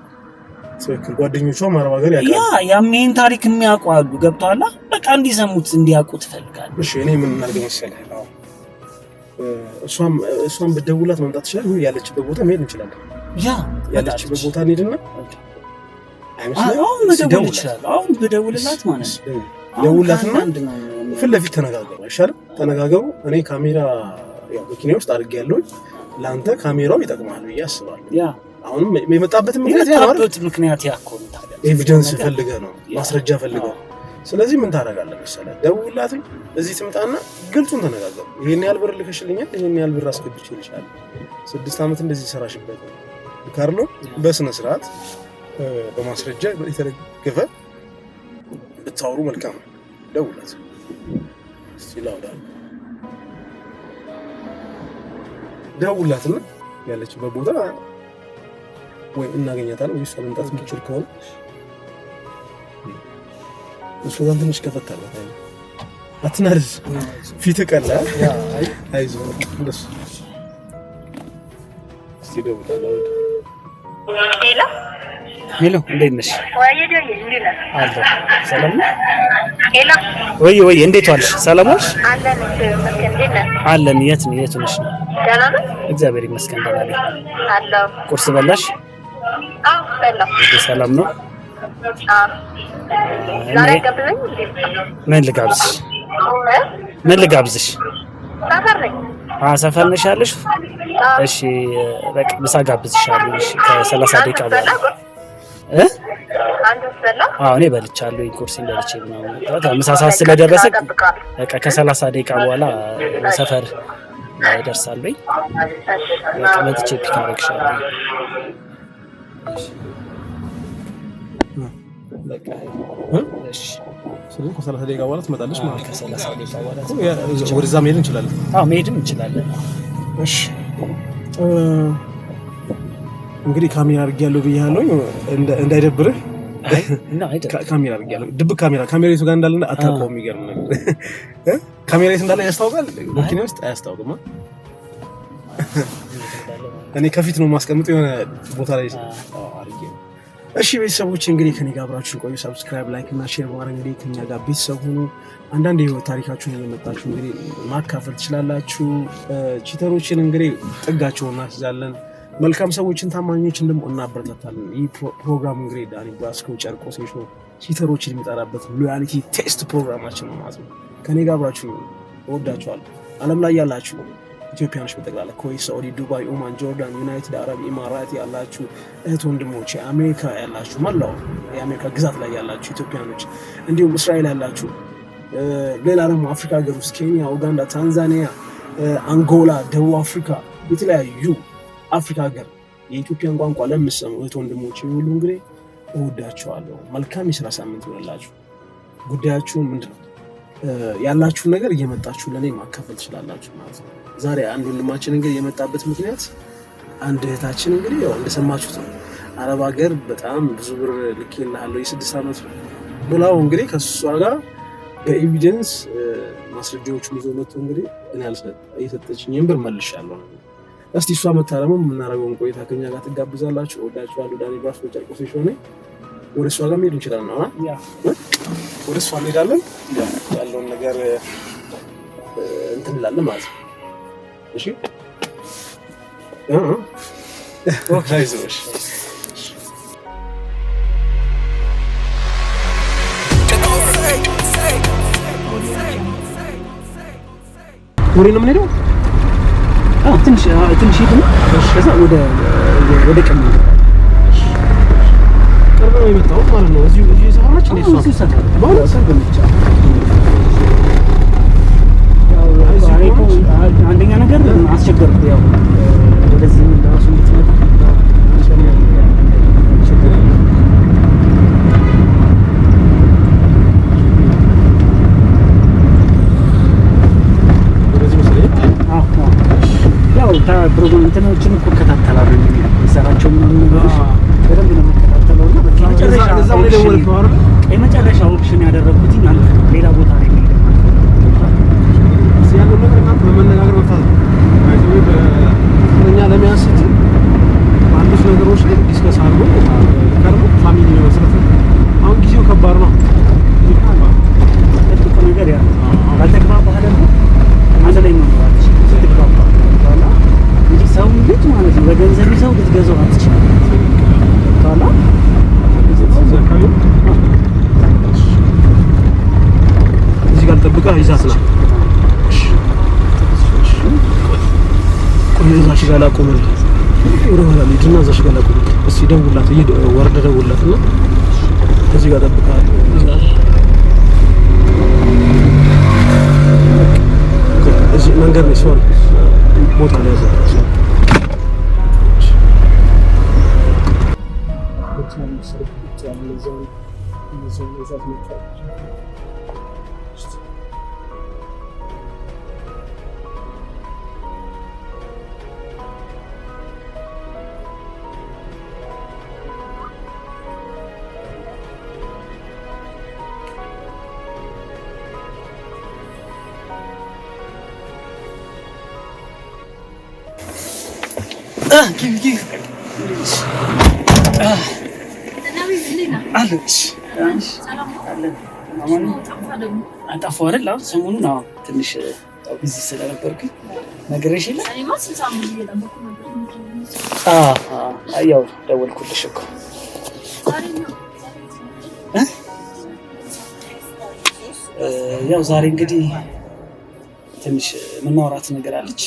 ትክክል ጓደኞቿ ማረብ ሀገር ያውቃሉ ያ ይሄን ታሪክ የሚያውቁ አሉ ገብቷል በቃ እንዲሰሙት እንዲያውቁ ትፈልጋለህ እሺ እኔ ምን እናድርግ መሰለህ እሷም በደውላት መምጣት ይችላል ወይ ያለችበት ቦታ መሄድ እንችላለን ያ ያለችበት ቦታ እንሄድና አሁን መደወል ይችላል አሁን በደውልላት ማለት ነው ደውላትና ፊት ለፊት ተነጋገሩ አይሻልም ተነጋገሩ እኔ ካሜራ ያው መኪናው ውስጥ አድርጌያለሁ ለአንተ ካሜራው ይጠቅማል ብዬ አስባለሁ ያ አሁን የመጣበት ምክንያት ያኮን ታዲያ ኤቪደንስ ፈልገህ ነው ማስረጃ ፈልገህ ስለዚህ ምን ታደርጋለህ መሰለህ ደውላት እዚህ ትመጣና ግልጹን ተነጋገሩ ይሄን ያህል ብር ልከሽልኛል ይሄን ያህል ብር አስገብቼልሻለሁ 6 አመት እንደዚህ ሰራሽበት ካርሎ በስነ ስርዓት በማስረጃ የተደገፈ ብታወሩ መልካም ደውላት ሲላውዳል ደውላትና ያለችበት ቦታ ወይ እናገኛታለን ወይ እሷ መምጣት የምትችል ከሆነ እሱ ጋር ትንሽ ከፈታለ አትናርዝ ፊት ቀላ አይዞ እንደሱ ሲደውላለው ሄሎ እንዴት ነሽ ወይዬ እንዴት ነህ አለ ሰላም ሄሎ ወይ እንዴት ዋልሽ ሰላም ነሽ አለን እንዴት ነህ አለን የት ነሽ ደህና ነህ እግዚአብሔር ይመስገን ደህና ነኝ አለሁ ቁርስ በላሽ አዎ በላሁ ሰላም ነው ዛሬ ገብለኝ ምን ልጋብዝሽ ሰፈር ነኝ ሰፈር ነሽ ያለሽ እሺ በቃ ምሳ ጋብዝሻለሁ እሺ ከ30 ደቂቃ በኋላ አንተ በላ እኔ በልቻለሁ ቁርሴን በልቼ ምናምን ምሳ ሰዓት ስለደረሰ በቃ ከ30 ደቂቃ በኋላ ሰፈር ደርሳለሁ በቃ መጥቼ ፒክ አደርግሻለሁ በቃ እሺ ስለዚህ ከ30 ደቂቃ በኋላ ትመጣለሽ ማለት ከ30 ደቂቃ በኋላ ወደዛ መሄድ እንችላለን መሄድም እንችላለን እሺ እንግዲህ ካሜራ አድርጌያለሁ ብያለሁ እንዳይደብርህ ካሜራ አድርጌያለሁ ድብቅ ካሜራ የቱ ጋር እንዳለ አታውቀውም የሚገርም ነገር ካሜራ የት እንዳለ ያስታውቃል መኪና ውስጥ አያስታውቅም እኔ ከፊት ነው ማስቀምጠው የሆነ ቦታ ላይ አድርጌ እሺ ቤተሰቦች እንግዲህ ከኔ ጋር አብራችሁ ቆዩ ሰብስክራይብ ላይክ እና ሼር ማድረግ እንግዲህ ከኛ ጋር ቤተሰብ ሁኑ አንዳንድ የህይወት ታሪካችሁን እየመጣችሁ እንግዲህ ማካፈል ትችላላችሁ ቺተሮችን እንግዲህ ጥጋቸውን እናስይዛለን መልካም ሰዎችን ታማኞችን ደግሞ እናበረታታለን ይህ ፕሮግራም እንግዲህ ዳኒ ብራስኮ ጨርቆስ ሾው ቺተሮችን የሚጠራበት ሎያሊቲ ቴስት ፕሮግራማችን ነው ማለት ነው ከኔ ጋር አብራችሁ እወዳችኋለሁ ዓለም ላይ ያላችሁ ኢትዮጵያኖች በጠቅላላ ኩዌት ሳውዲ ዱባይ ኦማን ጆርዳን ዩናይትድ አረብ ኢማራት ያላችሁ እህት ወንድሞች አሜሪካ ያላችሁ መላው የአሜሪካ ግዛት ላይ ያላችሁ ኢትዮጵያኖች እንዲሁም እስራኤል ያላችሁ ሌላ ደግሞ አፍሪካ ሀገር ውስጥ ኬንያ ኡጋንዳ ታንዛኒያ አንጎላ ደቡብ አፍሪካ የተለያዩ አፍሪካ ሀገር የኢትዮጵያን ቋንቋ ለምትሰሙ እህት ወንድሞች ሁሉ እንግዲህ እወዳችኋለሁ መልካም የሥራ ሳምንት ይሁንላችሁ ጉዳያችሁ ምንድነው ያላችሁ ነገር እየመጣችሁ ለኔ ማካፈል ትችላላችሁ ማለት ነው ዛሬ አንድ ወንድማችን እንግዲህ የመጣበት ምክንያት አንድ እህታችን እንግዲህ ያው እንደሰማችሁት ነው አረብ ሀገር በጣም ብዙ ብር ልኬልሃለሁ የ6 አመት ብላው እንግዲህ ከሷ ጋር በኤቪደንስ ማስረጃዎችን ይዞ መጥቶ እንግዲህ እኔ የሰጠችኝን ብር መልሻለሁ እስቲ እሷ መታረሙ የምናደርገውን ቆይታ ከኛ ጋር ትጋብዛላችሁ ወዳችኋለሁ ዳኒ ብራስኮ ጨርቆስ ሾው ነኝ ወደ እሷ ጋር መሄድ እንችላለን ወደ እሷ እንሄዳለን ያለውን ነገር እንትን እንላለን ማለት ነው እሺ ኦኬ ዞሽ ወሬ ነው የምንሄደው ትንሽ ሄድን ከዛ ወደ ቀኝ ቅርብ ነው የመጣው ማለት ነው እዚሁ ሰፈራች እንዴ እሷ በእውነት ሰፈር ብቻ አንደኛ ነገር አስቸገርኩ ያው ወደዚህ ራሱ እንድትመጣ እንትኖችን እኮ እከታተላለሁ የሰራቸው ነገሮች በደንብ ነው የምከታተለው እና የመጨረሻ ኦፕሽን ያደረኩት አንተ ሌላ ቦታ ላይ ነው ሲያለው ነገር እናንተ በመነጋገር ወጣት አይደው በእኛ ለሚያስት አንዱስ ነገሮች ላይ ዲስከስ አድርጎ ከርሞ ፋሚሊ ነው መስራት ነው። አሁን ጊዜው ከባድ ነው። ትልቁ ነገር ያ ባልተግባባህ ደግሞ አንተ ላይ ነው ማለት ስትግባባ ባላ እንጂ ሰው ልጅ ማለት ነው በገንዘብ ይዘው ልትገዛው አትችልም ባላ እዚህ ጋር ጠብቀህ ይዛትና እዛሽ ጋር ላቆምልህ ወረወላ ልጅና እዛሽ ጋር ላቆምልህ እስኪ ደውላት ወርደ ደውላትና እዚህ ጋር ጠብቀሃለሁ እዚህ መንገድ ላይ ሰው ቦታ ላይ ያዘ አጣፋው አይደል? አሁን ሰሞኑን ትንሽ ቢዚ ስለነበርኩኝ ነገርሽ የለ ያው ደወልኩልሽ እኮ ያው ዛሬ እንግዲህ ትንሽ የምናወራት ነገር አለች።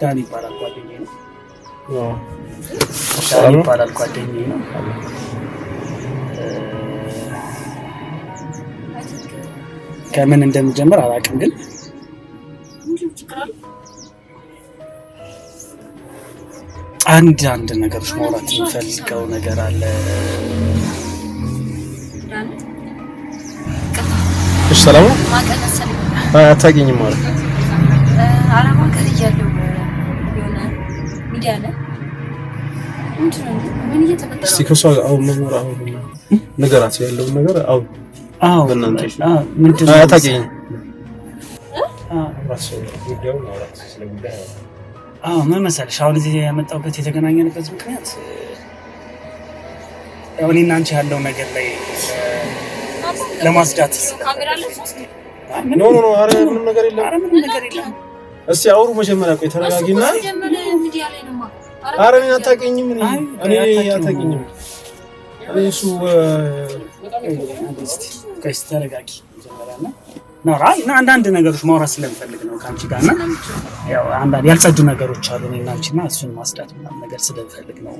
ዳኒ ይባላል ጓደኛዬ ነው። ዳኒ ይባላል ጓደኛዬ ነው። ከምን እንደምጀምር አላውቅም፣ ግን አንድ ነገሮች ማውራት የምፈልገው ነገር አለ። እሺ ሰላም ነው። አታውቂኝም ማለት አላማ ከልያለሁ የሆነ ሚዲያ ላይ ምን እየተፈጠረ እስቲ ከሷ አሁን መኖር አሁን ነገራት ያለውን ነገር በእናንተ ምንድን ነው አታውቂኝም? ምን መሰለሽ አሁን እዚህ ያመጣሁበት የተገናኘንበት ምክንያት ያው እኔና አንቺ ያለው ነገር ላይ ለማስዳት ካሜራ ላይ ኖ አረ ምንም ነገር የለም። እስቲ አውሩ መጀመሪያ ቆይ ተረጋጊና ሚዲያ ላይ ነው አረ እኔ አታውቂኝም እኔ አታውቂኝም እሱ ከስ ተረጋጊ መጀመሪያና አንዳንድ ነገሮች ማውራት ስለምፈልግ ነው ካንቺ ጋርና ያው አንዳንድ ያልጸዱ ነገሮች አሉ እኔና አንቺና እሱን ማስዳት ምናምን ነገር ስለምፈልግ ነው።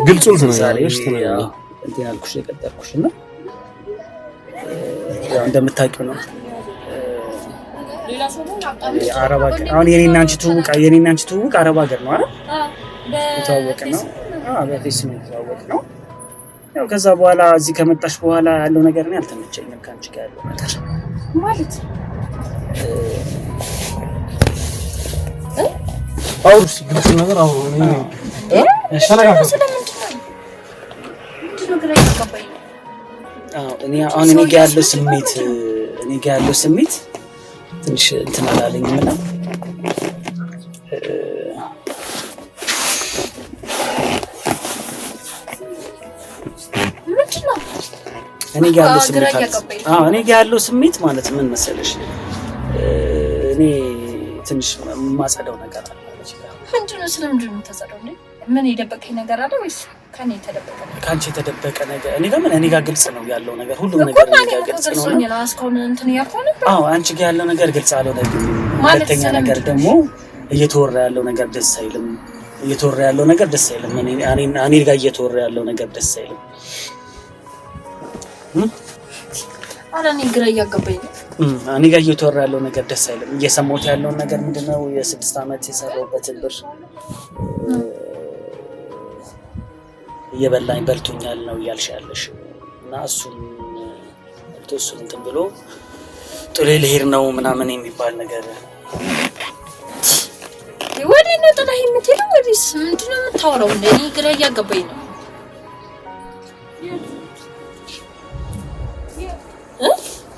ግልጹን ተነጋግረሽ ተነጋግረሽ እንትን ያልኩሽ የቀጠርኩሽና ያው እንደምታውቂው ነው አረብ ሀገር አሁን የኔና አንቺ ትውውቅ አረብ ሀገር ነው አይደል? የተዋወቀ ነው። በፌስቡክ የተዋወቀ ነው። ያው ከዛ በኋላ እዚህ ከመጣሽ በኋላ ያለው ነገር እኔ አልተመቸኝም ካንቺ ጋር ያለው ነገር ማለት አውሩስ ግልጽ ነገር አውሩ እኔ አሁን እኔ ጋር ያለው ስሜት ትንሽ እንትን አላለኝም እና እኔ ጋር ያለው ስሜት ማለት ምን መሰለሽ እኔ ትንሽ ማጸዳው ነገር አለ። ስለምንድን ነው ተጸዳው? ምን የደበቀኝ ነገር አለ ወይስ ከኔ የተደበቀ ነገር? ካንቺ የተደበቀ ነገር እኔ ጋር ግልጽ ነው ያለው ነገር ሁሉም ነገር እኔ ጋር ግልጽ ነው። አንቺ ጋር ያለው ነገር ግልጽ አልሆነልኝም። ሁለተኛ ነገር ደግሞ እየተወራ ያለው ነገር ደስ አይልም። እኔ ጋር እየተወራ ያለው ነገር ደስ አይልም። እኔ ግራ እያገባኝ ነው። እኔ ጋር እየተወራ ያለው ነገር ደስ አይልም። እየሰማሁት ያለው ነገር ምንድነው የ6 ዓመት የሰራሁበትን ብር እየበላኝ በልቶኛል ነው እያልሽ ያለሽ እና እሱን እንትን ብሎ ጥሎ ልሄድ ነው ምናምን የሚባል ነገር የምታወራው? እንደ እኔ ግራ እያገባኝ ነው።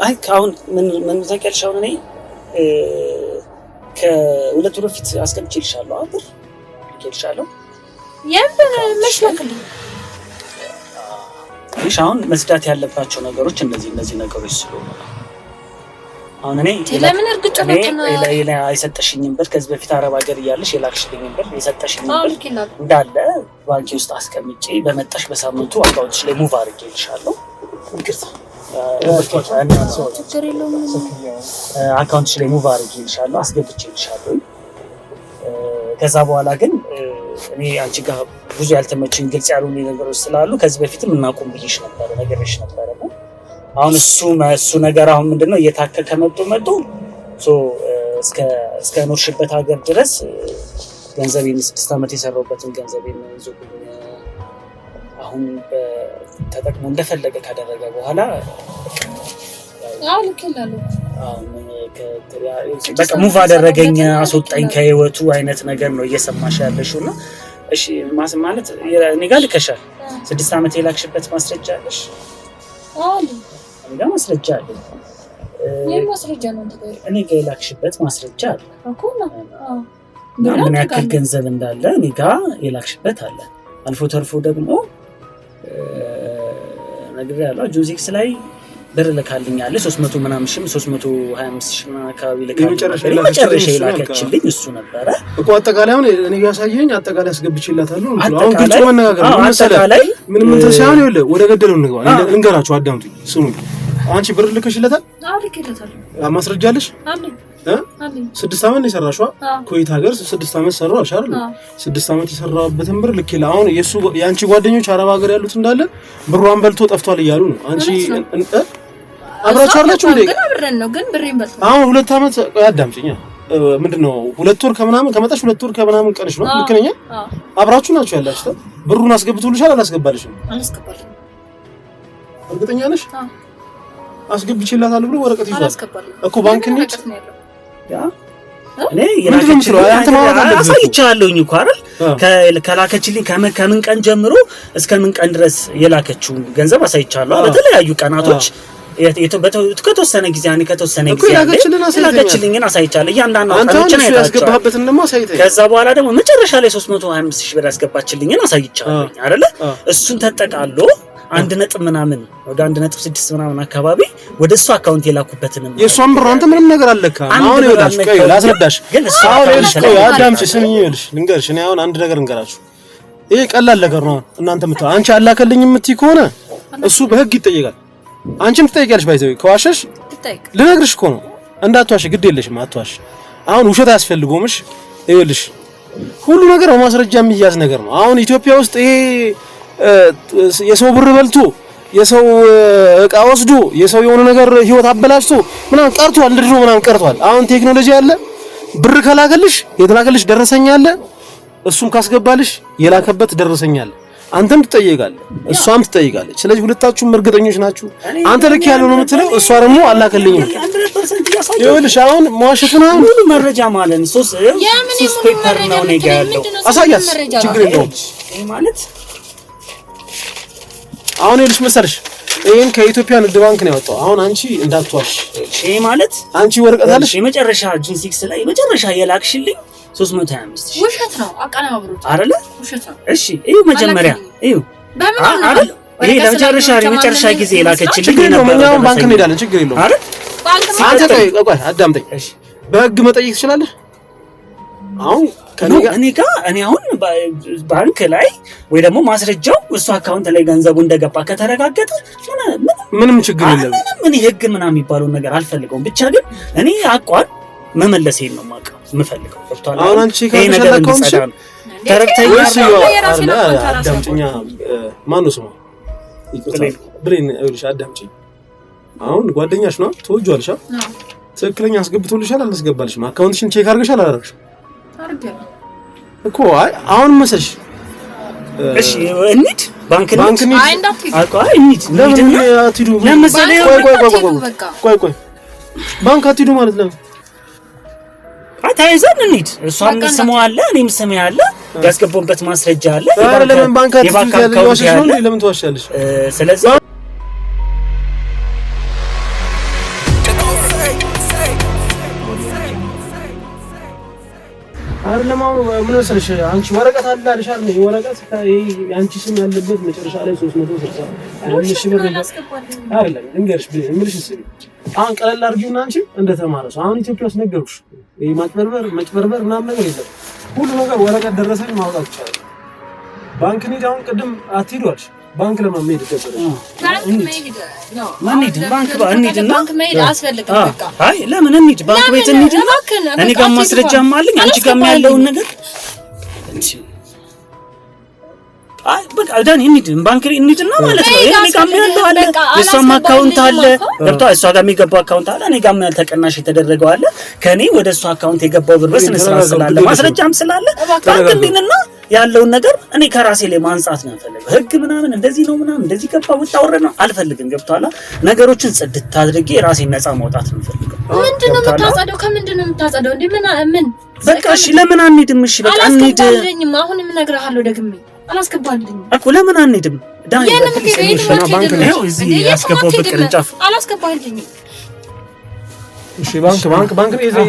አይ ካሁን ምን ታውቂያለሽ? አሁን እኔ ከሁለት ወር በፊት አስቀምጬልሻለሁ አይደል? ልኬልሻለሁ። የምን መስለክልኝ? እሺ አሁን መስዳት ያለባቸው ነገሮች እነዚህ ነገሮች ስለሆኑ አሁን እኔ ለምን እርግጥ ነው አይሰጠሽኝም ብር ከዚህ በፊት አረብ ሀገር እያለሽ የላክሽልኝም ብር የሰጠሽኝም ብር እንዳለ ባንኪ ውስጥ አስቀምጬ በመጣሽ በሳምንቱ አካውንትሽ ላይ ሙቭ አድርጌልሻለሁ። አካውንትሽ ላይ ሙቭ አድርጌልሻለሁ፣ አስገብቼልሻለሁ። ከዛ በኋላ ግን እኔ አንቺ ጋር ብዙ ያልተመቸኝ ግልጽ ያልሆኑ ነገሮች ስላሉ ከዚህ በፊትም እናቆም ብዬሽ ነበር፣ ነገርሽ ነበር። አሁን እሱ ነገር አሁን ምንድነው እየታከከ መጥቶ እስከ ኖርሽበት ሀገር ድረስ ገንዘቤን 6 ዓመት የሰራሁበትን ገንዘቤን ይዞብኝ አሁን ተጠቅሞ እንደፈለገ ካደረገ በኋላ በቃ ሙቭ አደረገኝ፣ አስወጣኝ ከህይወቱ አይነት ነገር ነው እየሰማሽ ያለሽው ነው። እሺ ማለት እኔ ጋር ልከሻል። 6 ዓመት የላክሽበት ማስረጃ አለሽ? አለ እኔ ጋር ማስረጃ አለ። ማስረጃ ነው እኔ ጋር የላክሽበት ማስረጃ አለ እኮ ነው። ምን ያክል ገንዘብ እንዳለ እኔ ጋር የላክሽበት አለ። አልፎ ተርፎ ደግሞ ነግሬያለሁ ጁዚክስ ላይ ብር ልካልኛለ 300 ምናምን ሺህ 325 ሺህ አካባቢ ልካልኝ መጨረሻ የላከችልኝ እሱ ነበረ እኮ። አጠቃላይ አሁን እኔ ያሳየኝ አጠቃላይ አስገብቼላታለሁ። አሁን ግልጽ መነጋገር ነው መሰለኝ። ምንም ተሳይሆን ይኸውልህ ወደ ገደለው እንግባ። እንገራችሁ አዳምጡኝ፣ ስሙ። አንቺ ብር ልከሽለታል? አዎ ልከሽለታል። ማስረጃ አለሽ? አለኝ። 6 ዓመት ነው የሰራሽው ኩዌት ሀገር 6 ዓመት ሰራሽ አይደል? 6 ዓመት የሰራበትን ብር ልኬላ። አሁን የአንቺ ጓደኞች አረብ ሀገር ያሉት እንዳለ ብሯን በልቶ ጠፍቷል እያሉ ነው። አንቺ አብራችሁ አላችሁ እንዴ? ግን አብረን ነው፣ ግን ብሬን በልቶ አሁን 2 ዓመት አዳምጪኝ። ምንድነው 2 ወር ከምናምን ከመጣሽ 2 ወር ከምናምን ቀንሽ ነው። ልክ ነኝ? አብራችሁ ናችሁ ያላችሁት። ብሩን አስገብቶልሻል አላስገባልሽም? አላስገባልኝ። እርግጠኛ ነሽ? አስገብቼላታለሁ ብሎ ወረቀት ይዟል እኮ ባንክ እንሂድ። እኔ አሳይቻለሁኝ እኮ አይደል? ከላከችልኝ ከምን ቀን ጀምሮ እስከ ምን ቀን ድረስ የላከችው ገንዘብ አሳይቻለሁ። በተለያዩ ቀናቶች ከተወሰነ ጊዜ ያለችልኝን አሳይቻለሁ። እያንዳንዱ አካሎችን ያስገባበትን ደግሞ አሳይተኝ። ከዛ በኋላ ደግሞ መጨረሻ ላይ 325 ሺህ ብር ያስገባችልኝን አሳይቻለሁ አይደለ? እሱን ተጠቃሎ 1 ምናምን ወደ 1.6 ምናምን አካባቢ ወደ እሱ አካውንት የላኩበትን ነው። የሷን ብር አንተ ምንም ነገር አለካ። አሁን ይኸውልሽ ቆይ ላስረዳሽ። አሁን ይኸውልሽ ቆይ አዳምጪ፣ ስሚኝ። ይኸውልሽ ልንገርሽ፣ እኔ አሁን አንድ ነገር እንገራችሁ። ይሄ ቀላል ነገር ነው። እናንተ አንቺ አላከልኝ የምትይ ከሆነ እሱ በህግ ይጠየቃል። አንቺም ትጠይቂያለሽ። ባይዘው ከዋሸሽ ልነግርሽ እኮ ነው። እንዳትዋሽ፣ ግድ የለሽም አትዋሽ። አሁን ውሸት አያስፈልገውምሽ። ይኸውልሽ ሁሉ ነገር በማስረጃ የሚያዝ ነገር ነው። አሁን ኢትዮጵያ ውስጥ ይሄ የሰው ብር በልቶ የሰው እቃ ወስዶ የሰው የሆነ ነገር ህይወት አበላሽቶ ምናምን ቀርቷል። እንደድሮ ምናምን ቀርቷል። አሁን ቴክኖሎጂ አለ። ብር ከላከልሽ የተላከልሽ ደረሰኛ አለ። እሱም ካስገባልሽ የላከበት ደረሰኛ አለ። አንተም ትጠይቃለህ፣ እሷም ትጠይቃለች። ስለዚህ ሁለታችሁም እርግጠኞች ናችሁ። አንተ ልክ ያለው ነው የምትለው፣ እሷ ደግሞ አላከልኝም። ይኸውልሽ አሁን መዋሸቱን አሁን ሁሉ መረጃ ማለት ነው። ሶስ ፔፐር ነው ነገ ያለው አሳያት፣ ችግር የለውም። ይሄ ማለት አሁን ይልሽ መሰለሽ ይሄን ከኢትዮጵያ ንግድ ባንክ ነው ያወጣው። አሁን አንቺ እንዳትዋሽ። ይሄ ማለት አንቺ ወረቀት አለሽ የመጨረሻ ጁን 6 ላይ የመጨረሻ የላክሽልኝ 325 ውሸት ነው። አቀናብሩት አይደለ? ውሸት ነው። እሺ እዩ መጀመሪያ እዩ አይደል? ይሄ ለመጨረሻ ጊዜ የላከችልኝ ችግር የለውም። እኛም ባንክ እንሄዳለን፣ ችግር የለውም አይደል? አንተ ቆይ አዳምጠኝ። እሺ በህግ መጠየቅ ትችላለህ። አሁን እኔ አሁን ባንክ ላይ ወይ ደግሞ ማስረጃው እሱ አካውንት ላይ ገንዘቡ እንደገባ ከተረጋገጠ ምንም ችግር የለም። ምን ህግ ምናምን የሚባለውን ነገር አልፈልገውም። ብቻ ግን እኔ አቋን መመለሴን ነው የማውቀው የምፈልገው። ወጥቷል። አሁን አንቺ ካለሽ አካውንት ተረክተኛ አዳምጪኛ። ማነው ስሙ? ብሬን ይኸውልሽ አዳምጪኝ። አሁን ጓደኛሽ ነው ትወጂዋለሽ። ትክክለኛ አስገብቶልሻል አላስገባልሽም? አካውንትሽን ቼክ አድርገሻል አላደረግሽም? እኮ አሁን መሰለሽ። እሺ እንሂድ ባንክ እንሂድ። አይ እንዳትሄዱ። አይ እንሂድ። ለምን አትሄዱ? ለምሳሌ ቆይ ባንክ አትሄዱ ማለት ነው? ተያይዘን እንሂድ። እሷም ስሟ አለ እኔም ስሜ አለ። ያስገባበት ማስረጃ አለ። አረ ለምን ባንክ አትይዋለሽ ነው እንዴ? ለምን ትዋሻለሽ? ስለዚህ አረ ለማው ምን ወሰልሽ? አንቺ ወረቀት አለ አይደል? ነው ወረቀት አንቺ ስም ያለበት መጨረሻ ላይ 360 እሺ ብር ነው አይደል? እንገርሽ ምንሽ አሁን ቀለል አድርጊውና አንቺ እንደተማረ ሰው አሁን ኢትዮጵያ ውስጥ ነገርኩሽ። ይሄ ማጭበርበር ምናምን ነገር የለም። ሁሉ ነገር ወረቀት ደረሰኝ ማውጣት ይቻላል። ባንክ ኒድ አሁን ቅድም አትሄዷልሽ። ባንክ ለማመድ ይደረጋል። ባንክ መሄድ አስፈልግም። በቃ አይ ለምን እንሂድ? ባንክ ቤት እንሂድና እኔ ጋር ማስረጃም አለኝ አንቺ ጋር ያለውን ነገር አይ በቃ ዳኒ እንሂድ ባንክ እንሂድና ማለት ነው። እኔ ጋር ያለው አለ የሷም አካውንት አለ ገብቷ እሷ ጋር የሚገባው አካውንት አለ እኔ ጋር ተቀናሽ የተደረገው አለ ከኔ ወደ እሷ አካውንት የገባው ብር በስነ ስርዓት ስላለ ማስረጃም ስላለ ባንክ እንሂድና ያለውን ነገር እኔ ከራሴ ላይ ማንጻት ነው የምፈልገው። ህግ ምናምን እንደዚህ ነው ምናምን እንደዚህ ገባ ወጣ ወረደ ነው አልፈልግም። ገብቷላ ነገሮችን ጽድት አድርጌ ራሴን ነፃ ማውጣት ነው የምፈልገው። ምንድነው የምታጸደው? ከምንድነው የምታጸደው? እንዴ ምን በቃ እሺ ለምን አንሄድም? እሺ በቃ አንሄድ። አሁንም እነግርሃለሁ ደግሜ አላስገባልኝ እኮ ለምን አንሄድም? ዳኒ ባንክ ነው እዚህ ያስገባው በቅርንጫፍ አላስገባልኝ። እሺ ባንክ ነው እዚህ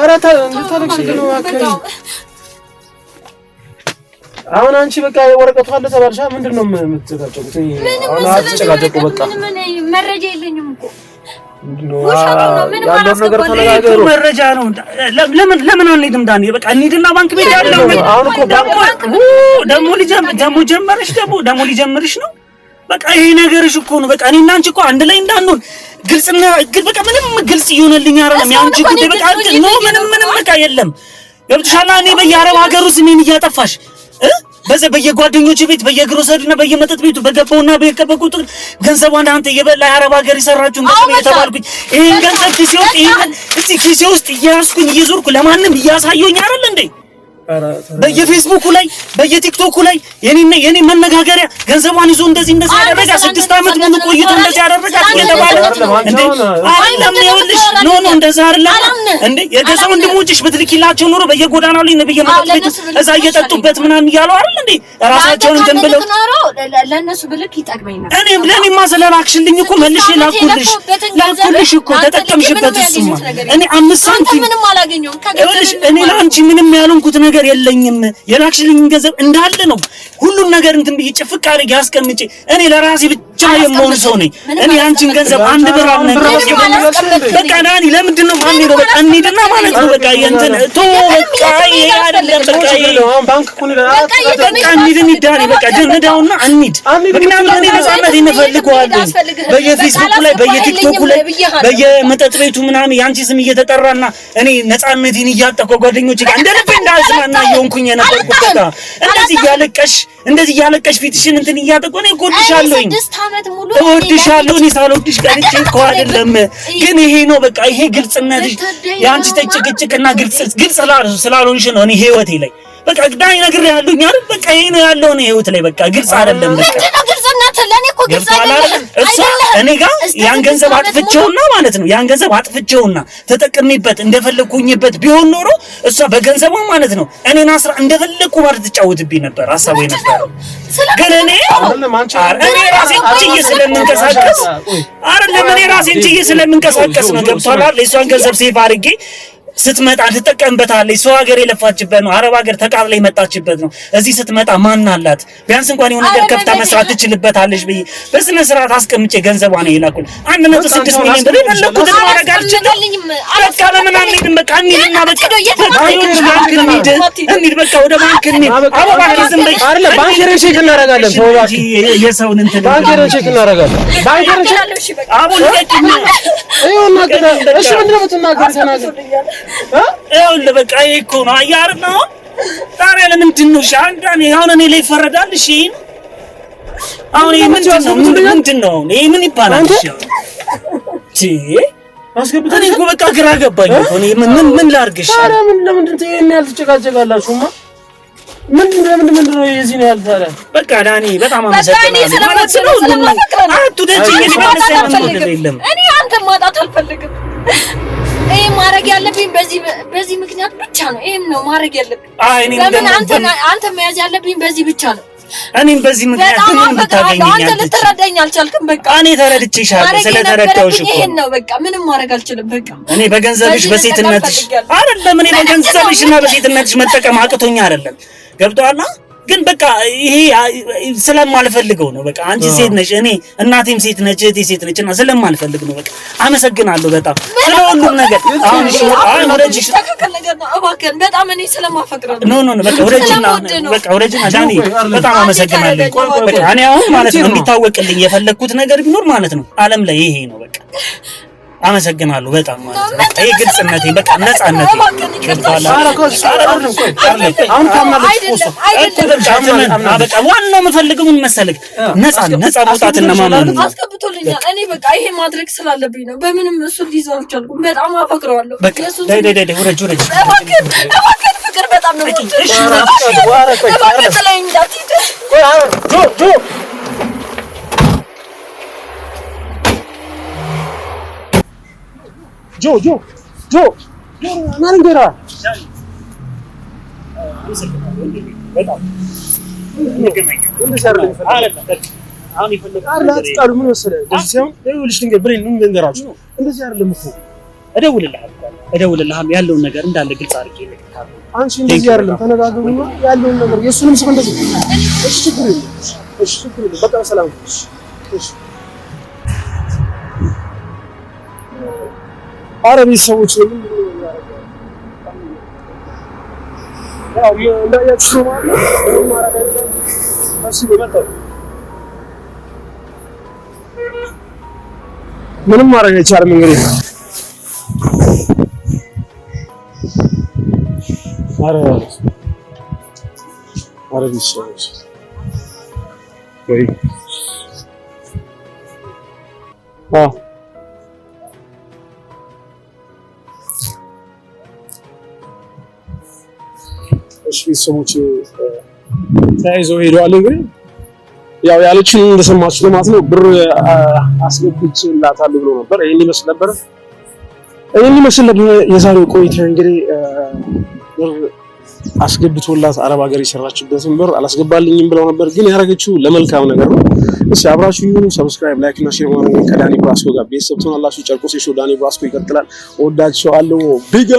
አራታ እንታለክሽ ነው አከይ አሁን አንቺ በቃ ወረቀቱ አለ ተባልሻ ምንድነው የምትጨቃጨቁት? አሁን አትጨቃጨቁ በቃ መረጃ የለኝም እኮ ያለው ነገር ተነጋገሩ። መረጃ ነው ለምን አንሄድም? ዳኒ በቃ እንሂድና ባንክ ቤት ያለው አሁን እኮ ደግሞ ሊጀምርሽ ነው። በቃ ይሄ ነገርሽ እኮ ነው። በቃ እኔና አንቺ እኮ አንድ ላይ እንዳንሆን ግልጽና በቃ ምንም ግልጽ ይሆንልኝ አይደለም። ያንቺ ጉዳይ በቃ ነው ምንም በቃ የለም። ገብቶሻል? እኔ በየአረብ ሀገሩ ስሜን እያጠፋሽ በየጓደኞች ቤት በየግሮሰሪና በየመጠጥ ቤቱ በገባውና በየከበቁት ገንዘቧን አንተ የበላ የአረብ ሀገር ይሰራችሁ እንደዚህ የተባልኩኝ ይሄን ገንዘብ ኪሴ ውስጥ እያስኩኝ እየዞርኩ ለማንም እያሳየኝ አይደል እንዴ? በየፌስቡኩ ላይ በየቲክቶኩ ላይ የኔ መነጋገሪያ ገንዘቧን ይዞ እንደዚህ ያደረጋ 6 አመት ሙሉ ቆይቶ እንደዚህ ያደረጋ እየተባለ እንዴ አይለም ይኸውልሽ ኖ እንደዛ አይደለም እንዴ የገዛ ወንድሞችሽ ብትልኪላቸው ኑሮ በየጎዳናው ላይ ነብየ መጠጥ ቤት እዛ እየጠጡበት ምናምን እያሉ አይደል እንዴ ራሳቸውን እንትን ብለው ለነሱ ብልክ ይጠቅመኝ ነበር። ለኔማ ስለላክሽልኝ እኮ መልሼ ላኩልሽ እኮ ተጠቀምሽበት። እሱማ እኔ 5 ሳንቲም ምንም አላገኘሁም ከገዛሽ እኔ ላንቺ ምንም ያልሆንኩት ነገር የለኝም። የላክሽልኝ ገንዘብ እንዳለ ነው ሁሉን ነገር እንትን ብዬ ጭፍቅ አድርጌ አስቀምጬ እኔ ለራሴ ብቻ የምሆን ሰው ነኝ። እኔ አንቺን ገንዘብ አንድ ብር አልነበረም። በቃ ዳኒ ለምንድን ነው ማን ነው በቃ እንሂድና ማለት ነው በቃ እንትን በቃ አይደለም በቃ ባንክ ኩኒ በቃ እንሂድ ዳኒ በቃ ደንዳውና እንሂድ። ምክንያቱም እኔ ነፃነት እፈልጋለሁ። በየፌስቡክ ላይ በየቲክቶክ ላይ በየመጠጥ ቤቱ ምናምን ያንቺ ስም እየተጠራና እኔ ነፃነቴን እያጠቆ ጓደኞቼ ጋር እንደ ልቤ እንዳዝናና እየሆንኩኝ የነበርኩት በቃ እንደዚህ እያለቀሽ ፊትሽን እንትን እያጠቆ እኔ እጎድሻለሁ 6 አመት ሙሉ እወድሻለሁ። እኔ ሳልወድሽ ቀርቼ እኮ አይደለም ግን ይሄ ነው በቃ ይሄ ግልጽነትሽ ያንቺ ተጭቅጭቅና ግልጽ ስላልሆንሽ ነው እኔ ህይወቴ ላይ በቃ ዳኒ ነግሬሃለሁ አይደል በቃ ይሄ ነው ያለው ነው ህይወት ላይ በቃ ግልጽ አይደለም በቃ ግልጽነት ለኔ እኮ ግልጽ አይደለም። እኔ ጋር ያን ገንዘብ አጥፍቼውና ማለት ነው ያን ገንዘብ አጥፍቼውና ተጠቅሜበት እንደፈለኩኝበት ቢሆን ኖሮ እሷ በገንዘቧ ማለት ነው እኔን አስራ እንደፈለኩ ማለት ትጫወትብኝ ነበር ሐሳቡ የነበረው ግን እኔ ራሴን ችዬ ስለምንቀሳቀስ ነው ገብቶሃል? የእሷን ገንዘብ ሴፍ አድርጌ ስትመጣ ትጠቀምበታለች። ሰው ሀገር የለፋችበት ነው። አረብ ሀገር ተቃጥላ የመጣችበት ነው። እዚህ ስትመጣ ማን አላት? ቢያንስ እንኳን የሆነ ነገር ከፍታ መስራት ትችልበታለች ብዬ በስነ ስርዓት አስቀምጬ ገንዘቧን ይላኩል 1.6 ሚሊዮን ብር ለለቁት ማድረግ አልችልም። በቃ ለምን አንሄድም? በቃ እንሂድና በቃ እንሂድ በቃ ወደ ባንክ እንሂድ። አቦ ባንክ ዝም በይ አይደለ ባንክ ሄደን ቼክ እናደርጋለን። ሰው ባንክ የሰውን እንትን ባንክ ሄደን ቼክ እናደርጋለን። ባንክ ሄደን ቼክ አቦ ለቀኝ አይሆንና እሺ ምንድነው የምትናገር? ተናገር ይኸውልህ በቃ ይሄ እኮ ነው አያር ነው ታዲያ ለምንድን ነው ሻንዳኔ አሁን እኔ ላይ ይፈረዳል? እሺ አሁን ይሄ ምንድን ነው ይሄ ምን ይባላል? እሺ አስገብተን እኮ በቃ ግራ ገባኝ እኮ እኔ ምን ላድርግሽ? ኧረ ለምንድን ነው ይሄን ያህል ትጨቃጨቃላችሁማ? ምንድን ነው የዚህ ነው ያህል ታዲያ? በቃ ዳኒ በጣም አመሰግናለሁ ማለት ነው። አትደጪኝ እኔ አንተን ማጣት አልፈልግም። ይሄ ማድረግ ያለብኝ በዚህ ምክንያት ብቻ ነው። ይሄም ነው ማድረግ ያለብኝ። ለምን አንተ መያዝ ያለብኝ በዚህ ብቻ ነው። እኔም በዚህ ምክንያት ምን ብታገኝኝ አንተ ልትረዳኝ አልቻልክም። በቃ እኔ ተረድቼሻለሁ። ስለተረዳሁሽ እኮ ይሄን ነው በቃ ምንም ማድረግ አልችልም። በቃ እኔ በገንዘብሽ በሴትነትሽ አይደለም እኔ በገንዘብሽና በሴትነትሽ መጠቀም አቅቶኝ አይደለም። ገብቶሃል? ግን በቃ ይሄ ስለማልፈልገው ነው። በቃ አንቺ ሴት ነሽ፣ እኔ እናቴም ሴት ነች፣ እህቴ ሴት ነች እና ስለማልፈልግ ነው። በቃ አመሰግናለሁ በጣም ስለሁሉም ነገር። አሁን ወረጅሽ ተከከለ ነገር ነው። እባክህን በጣም እኔ ስለማፈቅረው ኖ በቃ ወረጅና ዳኒ በጣም አመሰግናለሁ። በቃ እኔ አሁን ማለት ነው እንዲታወቅልኝ የፈለኩት ነገር ቢኖር ማለት ነው ዓለም ላይ ይሄ ነው። በቃ አመሰግናለሁ በጣም ማለት ነው። ይሄ ግልጽነቴ በቃ ነፃነቴ በቃ ዋናው የምፈልገው ምን መሰለህ ነፃ መውጣትና ማመን ነው። አስገብቶልኛል። እኔ በቃ ይሄ ማድረግ ስላለብኝ ነው። በምንም እሱ ሊይዘው አልቻልኩም። በጣም አፈቅረዋለሁ። ወረጅ እባክህን ፍቅር በጣም ነው ጆ ናንገራ በጣም ምን መሰለህ እንደዚህ ሳይሆን ይኸውልሽ ድንገት ብሬን ምን ልንገራችሁ እንደዚህ አይደለም እኮ እደውልልሃለሁ ያለውን ነገር እንዳለ ግልጽ አድርጌ እልክልሃለሁ። አንቺ እንደዚህ አይደለም ተነጋገሩና ያለውን ነገር የእሱንም ሰው እንደዚህ እሺ ችግር የለም በቃ ሰላም እሺ አረብ ሰዎች ምን እንዳያችሁ ምንም ማድረግ አይቻልም። እንግዲህ አረብ ሰዎች ወይ እሺ ሰዎች ተያይዘው ሄደዋል። እንግዲህ ያው ያለችን እንደሰማችሁ ማለት ነው። ብር አስገብቼላታለሁ ብሎ ነበር። ይሄን ይመስል ነበር የዛሬው ቆይታ። እንግዲህ ብር አስገብቶላት አረብ ሀገር የሰራችበትን ብር አላስገባልኝም ብለው ነበር፣ ግን ያደረገችው ለመልካም ነገር ነው። እሺ አብራችሁ ይሁኑ። ሰብስክራይብ፣ ላይክ እና ሼር ማድረግ ከዳኒ ብራስኮ ጋር ቤተሰብ ትሆናላችሁ። ጨርቆስ ሾው ዳኒ ብራስኮ ይቀጥላል። ወዳችኋለሁ። ቢጋ